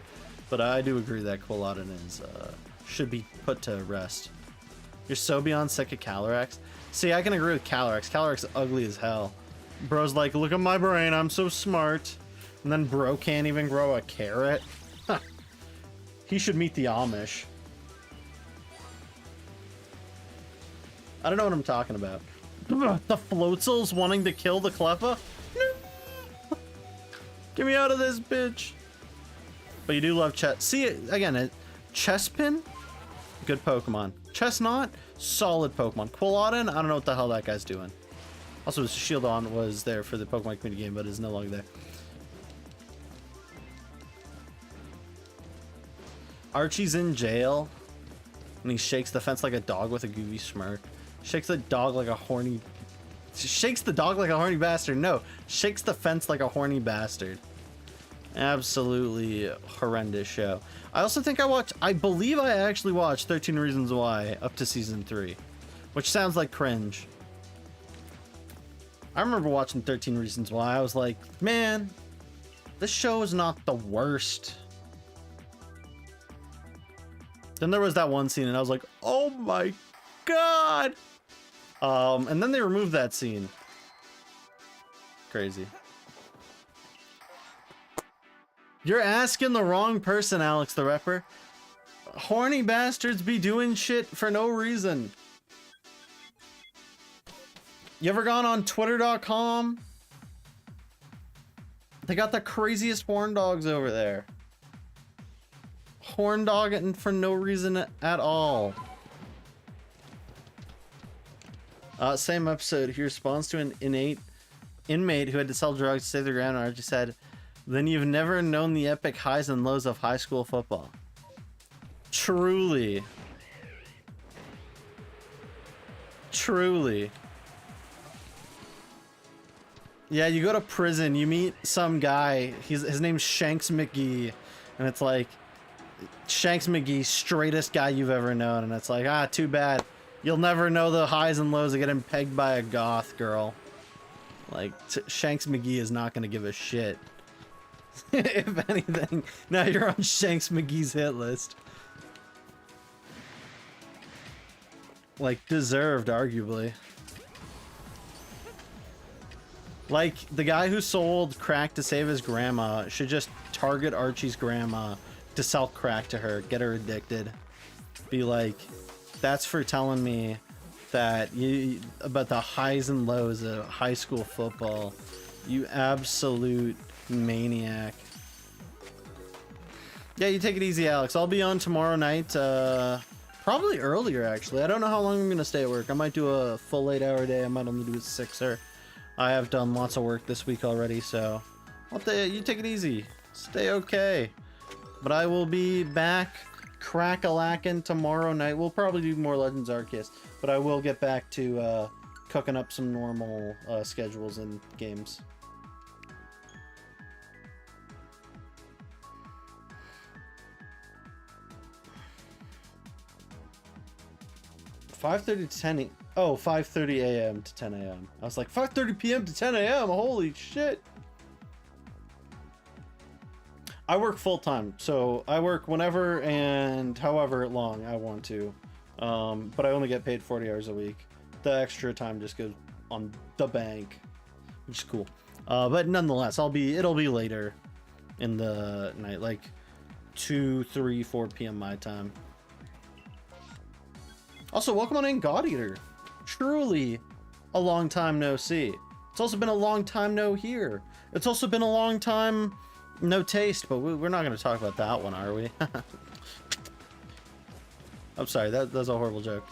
but I do agree that Quilladin is should be put to rest. You're so beyond sick of Calyrex. See, I can agree with Calyrex. Calyrex is ugly as hell. Bro's like, look at my brain, I'm so smart. And then bro can't even grow a carrot. He should meet the Amish. I don't know what I'm talking about. The Floatzel's wanting to kill the Cleffa? No! Get me out of this, bitch. But you do love Chess. See, again, Chespin? Good Pokemon. Chestnut? Solid Pokemon. Quilladin? I don't know what the hell that guy's doing. Also, Shieldon was there for the Pokemon community game, but is no longer there. Archie's in jail, and he shakes the fence like a dog with a goofy smirk. Shakes the dog like a horny... Shakes the dog like a horny bastard. No, shakes the fence like a horny bastard. Absolutely horrendous show. I also think I believe I actually watched 13 Reasons Why up to season 3, which sounds like cringe. I remember watching 13 Reasons Why. I was like, man, this show is not the worst. Then there was that one scene and I was like, oh my God. And then they removed that scene. Crazy. You're asking the wrong person, Alex the Repper. Horny bastards be doing shit for no reason. You ever gone on twitter.com? They got the craziest horn dogs over there. Horn dogging for no reason at all. Same episode, he responds to an inmate who had to sell drugs to save the ground. Archie said, then you've never known the epic highs and lows of high school football. Truly. Truly. Yeah, you go to prison, you meet some guy, his name's Shanks McGee, and it's like, Shanks McGee, straightest guy you've ever known, and it's like, ah, too bad. You'll never know the highs and lows of getting pegged by a goth girl. Like, Shanks McGee is not gonna give a shit. If anything, now you're on Shanks McGee's hit list. Like, deserved, arguably. Like, the guy who sold crack to save his grandma should just target Archie's grandma to sell crack to her, get her addicted. Be like, that's for telling me that you about the highs and lows of high school football. You absolute maniac. Yeah, you take it easy, Alex. I'll be on tomorrow night, probably earlier, actually. I don't know how long I'm gonna stay at work. I might do a full 8-hour day. I might only do a 6-er. I have done lots of work this week already, so you take it easy. Stay okay. But I will be back crack-a-lackin' tomorrow night. We'll probably do more Legends Arceus, but I will get back to cooking up some normal schedules and games. $5:30 to 10. Oh, 5:30 a.m. to 10 a.m. I was like, 5:30 p.m. to 10 a.m. Holy shit. I work full time, so I work whenever and however long I want to. But I only get paid 40 hours a week. The extra time just goes on the bank, which is cool. But nonetheless, it'll be later in the night, like 2, 3, 4 p.m. my time. Also, welcome on in, God Eater. Truly a long time no see. It's also been a long time no hear. It's also been a long time no taste, but we're not going to talk about that one, are we? I'm sorry, that's a horrible joke.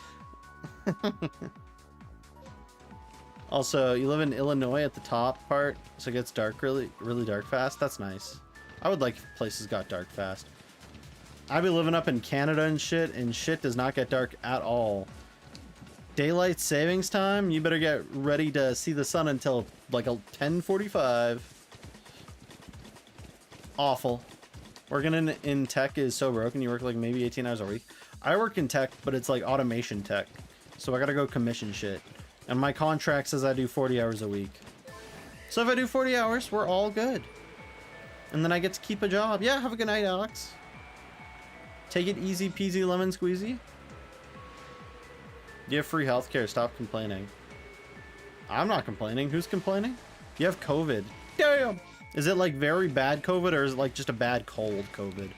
Also, you live in Illinois at the top part, so it gets dark really dark fast. That's nice. I would like if places got dark fast. I be living up in Canada and shit does not get dark at all. Daylight savings time, you better get ready to see the sun until like 10:45. Awful. Working in tech is so broken. You work like maybe 18 hours a week. I work in tech, but it's like automation tech, so I gotta go commission shit, and my contract says I do 40 hours a week. So if I do 40 hours, we're all good, and then I get to keep a job. Yeah, have a good night, Alex. Take it easy peasy lemon squeezy. You have free healthcare. Stop complaining. I'm not complaining. Who's complaining? You have COVID. Damn! Is it like very bad COVID or is it like just a bad cold COVID?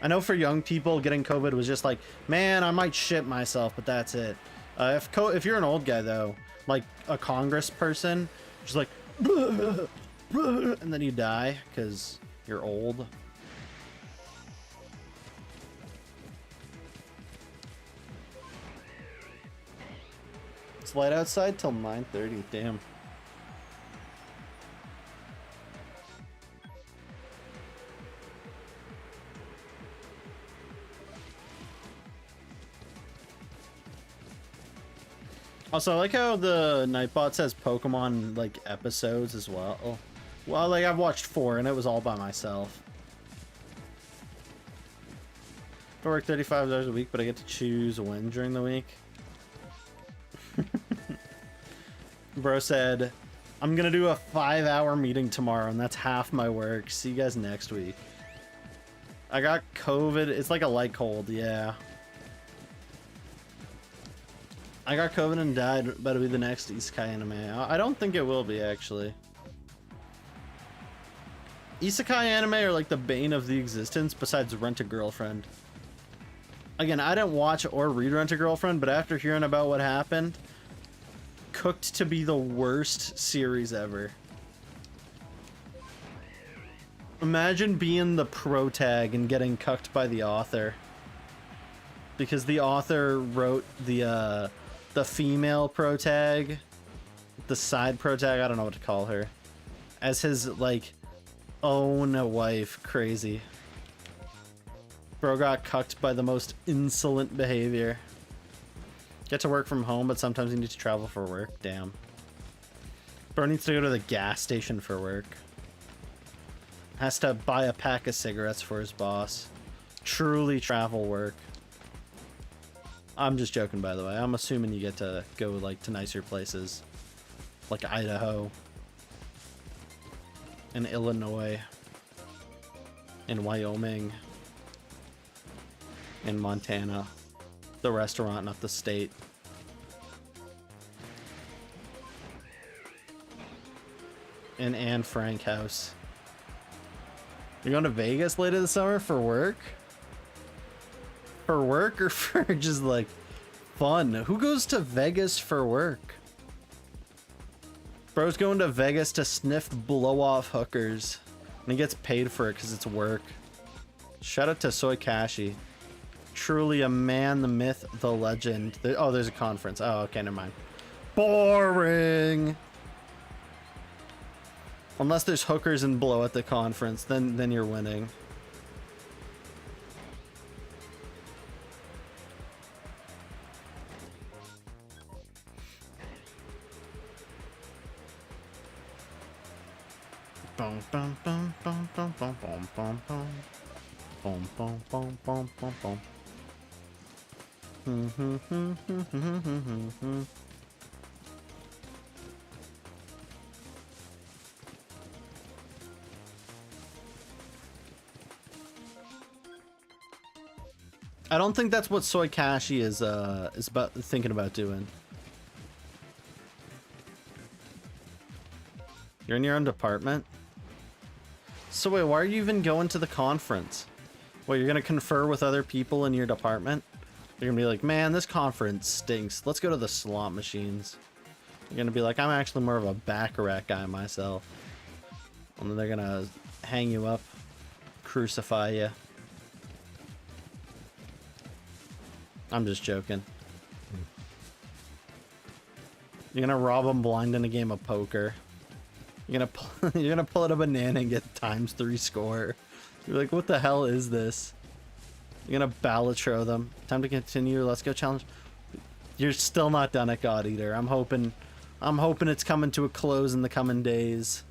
I know for young people, getting COVID was just like, man, I might shit myself, but that's it. If you're an old guy though, like a Congress person, just like, and then you die because you're old. It's light outside till 9:30. Damn. Also, I like how the Nightbot says Pokemon, like, episodes as well. Well, like, I've watched 4, and it was all by myself. I work 35 hours a week, but I get to choose when during the week. Bro said, I'm gonna do a 5-hour meeting tomorrow, and that's half my work. See you guys next week. I got COVID. It's like a light cold, yeah. I got COVID and died, but it'll be the next Isekai anime. I don't think it will be, actually. Isekai anime are like the bane of the existence besides Rent-a-Girlfriend. Again, I didn't watch or read Rent-a-Girlfriend, but after hearing about what happened, cooked to be the worst series ever. Imagine being the protag and getting cucked by the author. Because the author wrote the female protag, the side protag, I don't know what to call her, as his, like, own wife. Crazy. Bro got cucked by the most insolent behavior. Get to work from home, but sometimes you need to travel for work. Damn. Bro needs to go to the gas station for work. Has to buy a pack of cigarettes for his boss. Truly travel work. I'm just joking, by the way. I'm assuming you get to go, like, to nicer places. Like Idaho. In Illinois. In Wyoming. In Montana. The restaurant, not the state. In Anne Frank house. You're going to Vegas later this summer for work? For work or for just like fun? Who goes to Vegas for work? Bro's going to Vegas to sniff blow off hookers. And he gets paid for it because it's work. Shout out to Soy Kashi. Truly a man, the myth, the legend. Oh, there's a conference. Oh, okay, never mind. Boring. Unless there's hookers and blow at the conference, then you're winning. Bum bum bum bum bum bum bum bum bum bum bum bum bum bum bum. I don't think that's what Soy Kashi is about thinking about doing. You're in your own department? So wait, why are you even going to the conference? Well, you're gonna confer with other people in your department? You're gonna be like, man, this conference stinks. Let's go to the slot machines. You're gonna be like, I'm actually more of a Baccarat guy myself. And then they're gonna hang you up, crucify you. I'm just joking. You're gonna rob them blind in a game of poker. You're gonna pull out a banana and get ×3 score. You're like, what the hell is this? You're gonna Balatro them. Time to continue. Let's go challenge. You're still not done at God Eater. I'm hoping it's coming to a close in the coming days.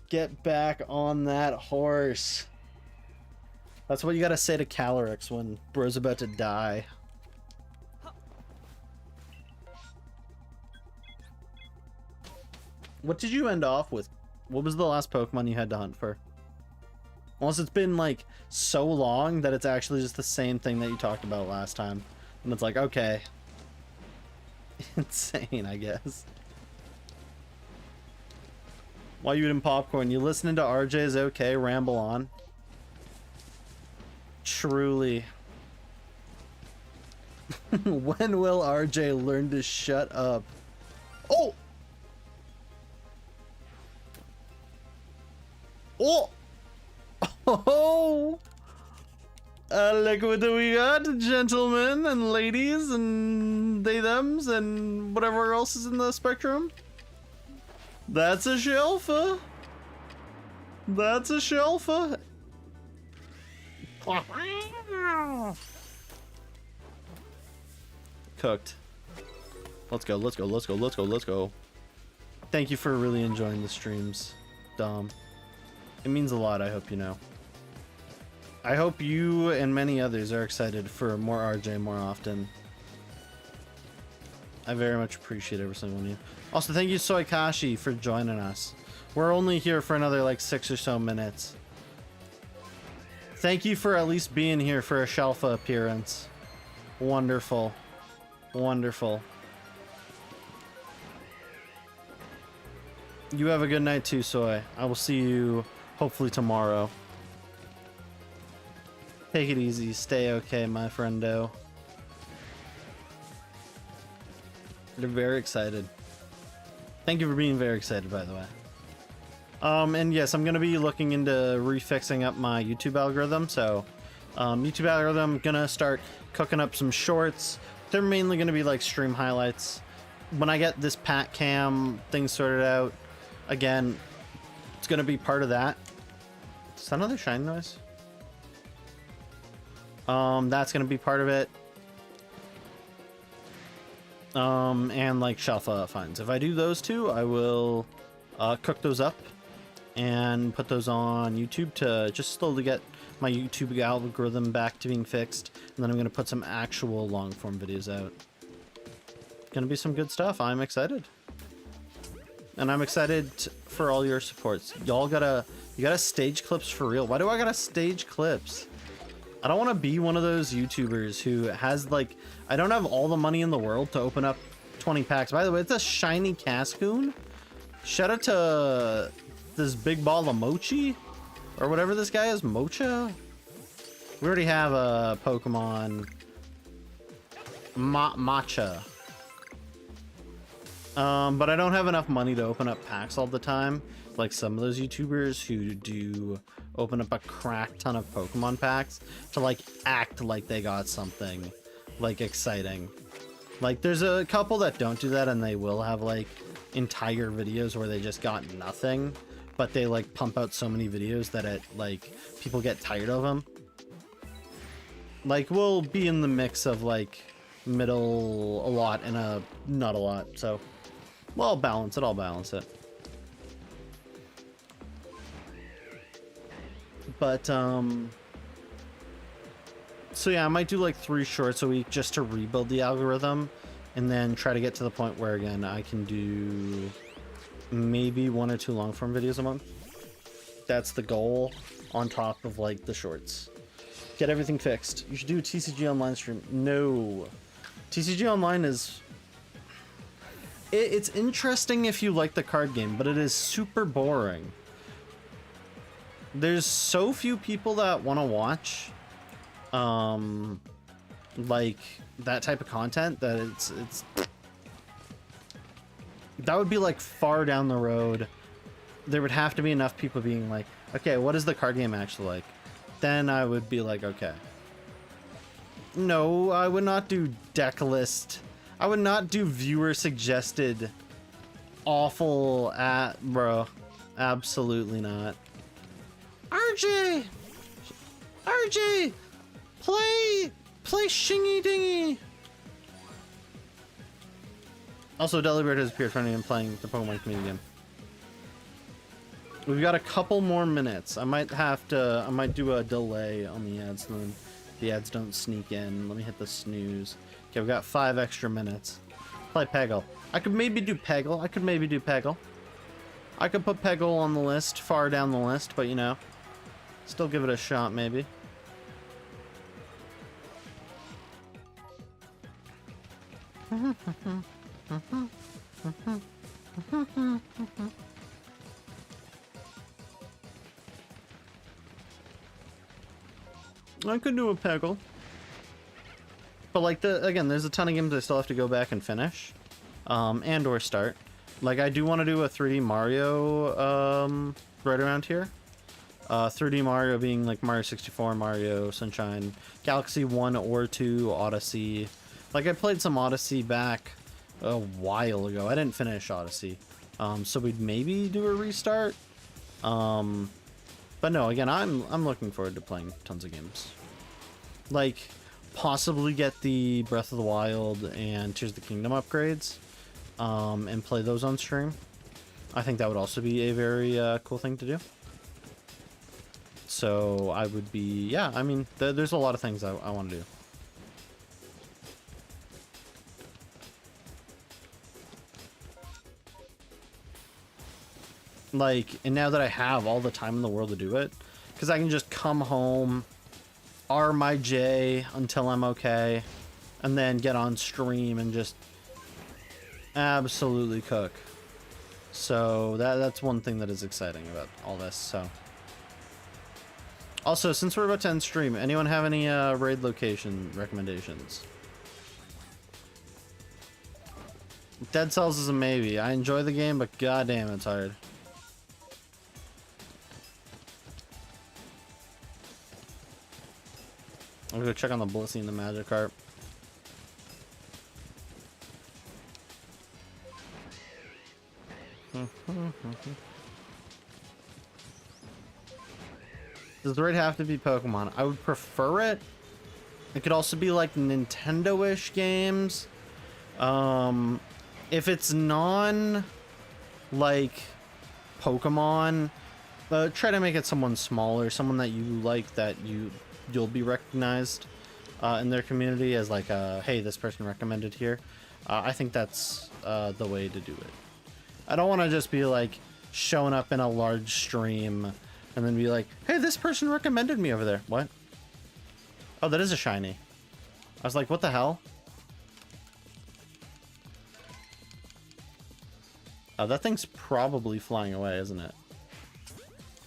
Get back on that horse. That's what you gotta say to Calyrex when bro's about to die. What did you end off with? What was the last Pokemon you had to hunt for? Unless it's been like so long that it's actually just the same thing that you talked about last time. And it's like, okay. Insane, I guess. While you eating popcorn, you listening to RJ's okay, ramble on. Truly. When will RJ learn to shut up? Oh! Oh! Oh! Look what we got, gentlemen and ladies and they-thems and whatever else is in the spectrum. That's a Shalpha. That's a Shalpha. Cooked. Let's go, let's go, let's go, let's go, let's go. Thank you for really enjoying the streams, Dom. It means a lot, I hope you know. I hope you and many others are excited for more RJ more often. I very much appreciate every single one of you. Also, thank you, Soikashi, for joining us. We're only here for another like 6 or so minutes. Thank you for at least being here for a Shalpha appearance. Wonderful. Wonderful. You have a good night too, Soy. I will see you hopefully tomorrow. Take it easy. Stay okay, my friendo. They're very excited. Thank you for being very excited, by the way. And yes, I'm going to be looking into refixing up my YouTube algorithm. So, YouTube algorithm, gonna start cooking up some shorts. They're mainly going to be like stream highlights. When I get this pack cam thing sorted out, again, it's going to be part of that. Is that another shine noise? That's going to be part of it. And like Shalpha finds. If I do those two, I will cook those up and put those on YouTube to just slowly get my YouTube algorithm back to being fixed. And then I'm going to put some actual long form videos out. Gonna be some good stuff. I'm excited. And I'm excited for all your supports. Y'all gotta, you gotta stage clips for real. Why do I gotta stage clips? I don't want to be one of those YouTubers who has like, I don't have all the money in the world to open up 20 packs. By the way, it's a shiny Cascoon. Shout out to this big ball of mochi or whatever this guy is, Mocha. We already have a Pokemon Matcha. But I don't have enough money to open up packs all the time, like some of those YouTubers who do open up a crack ton of Pokemon packs to like act like they got something like exciting. Like there's a couple that don't do that, and they will have like entire videos where they just got nothing, but they like pump out so many videos that it like people get tired of them. Like we'll be in the mix of like middle a lot and a not a lot, so well, I'll balance it. I'll balance it. But so yeah, I might do like 3 shorts a week just to rebuild the algorithm, and then try to get to the point where again I can do maybe 1 or 2 long form videos a month. That's the goal, on top of like the shorts. Get everything fixed. You should do a TCG Online stream. No, TCG Online is it's interesting if you like the card game, but it is super boring. There's so few people that want to watch like that type of content that it's that would be like far down the road. There would have to be enough people being like, okay, what is the card game actually like? Then I would be like, okay. No, I would not do deck list. I would not do viewer suggested awful bro. Absolutely not. RJ! RJ! Play Shingy Dingy! Also, Delibird has appeared friendly and playing the Pokemon community game. We've got a couple more minutes. I might do a delay on the ads so then the ads don't sneak in. Let me hit the snooze. Okay, we've got 5 extra minutes. Play Peggle. I could maybe do Peggle. I could put Peggle on the list, far down the list, but you know, still give it a shot maybe. I could do a Peggle. But like again, there's a ton of games I still have to go back and finish. And or start. Like I do want to do a 3D Mario right around here. 3D Mario being like Mario 64, Mario Sunshine, Galaxy 1 or 2, Odyssey. Like I played some Odyssey back a while ago. I didn't finish Odyssey. So we'd maybe do a restart. But no, again, I'm looking forward to playing tons of games. Like possibly get the Breath of the Wild and Tears of the Kingdom upgrades. And play those on stream. I think that would also be a very cool thing to do. So I would be, yeah, I mean, there's a lot of things I want to do. Like, and now that I have all the time in the world to do it, because I can just come home, R my J until I'm okay, and then get on stream and just absolutely cook. So that's one thing that is exciting about all this. So also, since we're about to end stream, anyone have any raid location recommendations? Dead Cells is a maybe. I enjoy the game, but goddamn, it's hard. I'm gonna go check on the Blissey and the Magikarp. Does the raid have to be Pokemon? I would prefer it. It could also be like Nintendo-ish games. If it's non like Pokemon, try to make it someone smaller, someone that you like, that you'll be recognized in their community as like, hey, this person recommended here. I think that's the way to do it. I don't want to just be like showing up in a large stream and then be like, hey, this person recommended me over there. What? Oh, that is a shiny. I was like, what the hell? Oh, that thing's probably flying away, isn't it?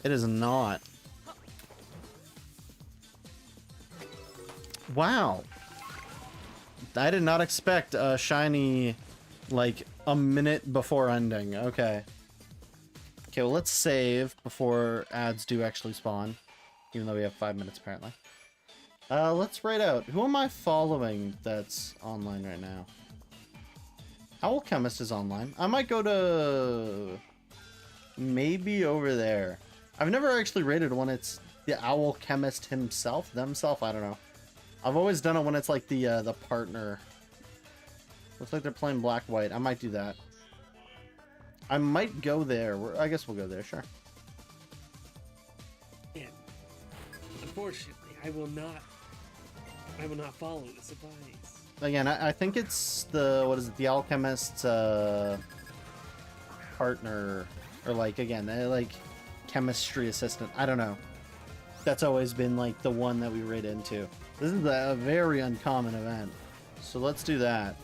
It is not. Wow. I did not expect a shiny like a minute before ending. Okay. Okay, well, let's save before ads do actually spawn, even though we have 5 minutes apparently. Let's raid out. Who am I following that's online right now? Owl Chemist is online. I might go to maybe over there. I've never actually raided when it's the Owl Chemist himself, themself. I don't know. I've always done it when it's like the partner. Looks like they're playing black white. I might do that. I might go there. I guess we'll go there. Sure. Yeah. Unfortunately, I will not follow this advice. Again, I think it's the, what is it, the Alchemist's partner, or like, again, like chemistry assistant. I don't know. That's always been like the one that we raid into. This is a very uncommon event, so let's do that.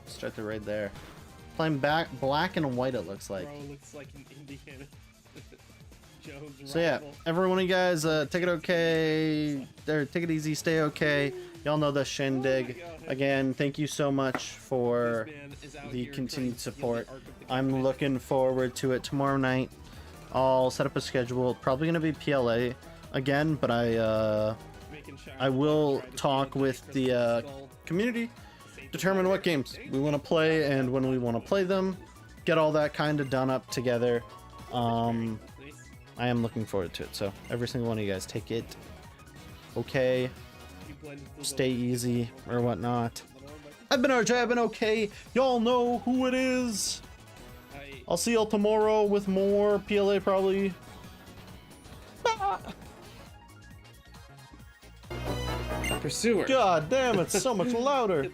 Start the raid there. Playing black and white, it looks like. Bro, looks like an Indiana Jones so yeah, rival. every one of you guys, take it okay, or take it easy, stay okay. Y'all know the shindig. Again, thank you so much for the continued support. I'm looking forward to it. Tomorrow night, I'll set up a schedule. Probably gonna be PLA again, but I will talk with the community, determine what games we want to play and when we want to play them, get all that kind of done up together. I am looking forward to it. So every single one of you guys, take it okay, stay easy or whatnot. I've been RJ, I've been okay. Y'all know who it is. I'll see y'all tomorrow with more PLA probably. Pursuer. God damn, it's so much louder.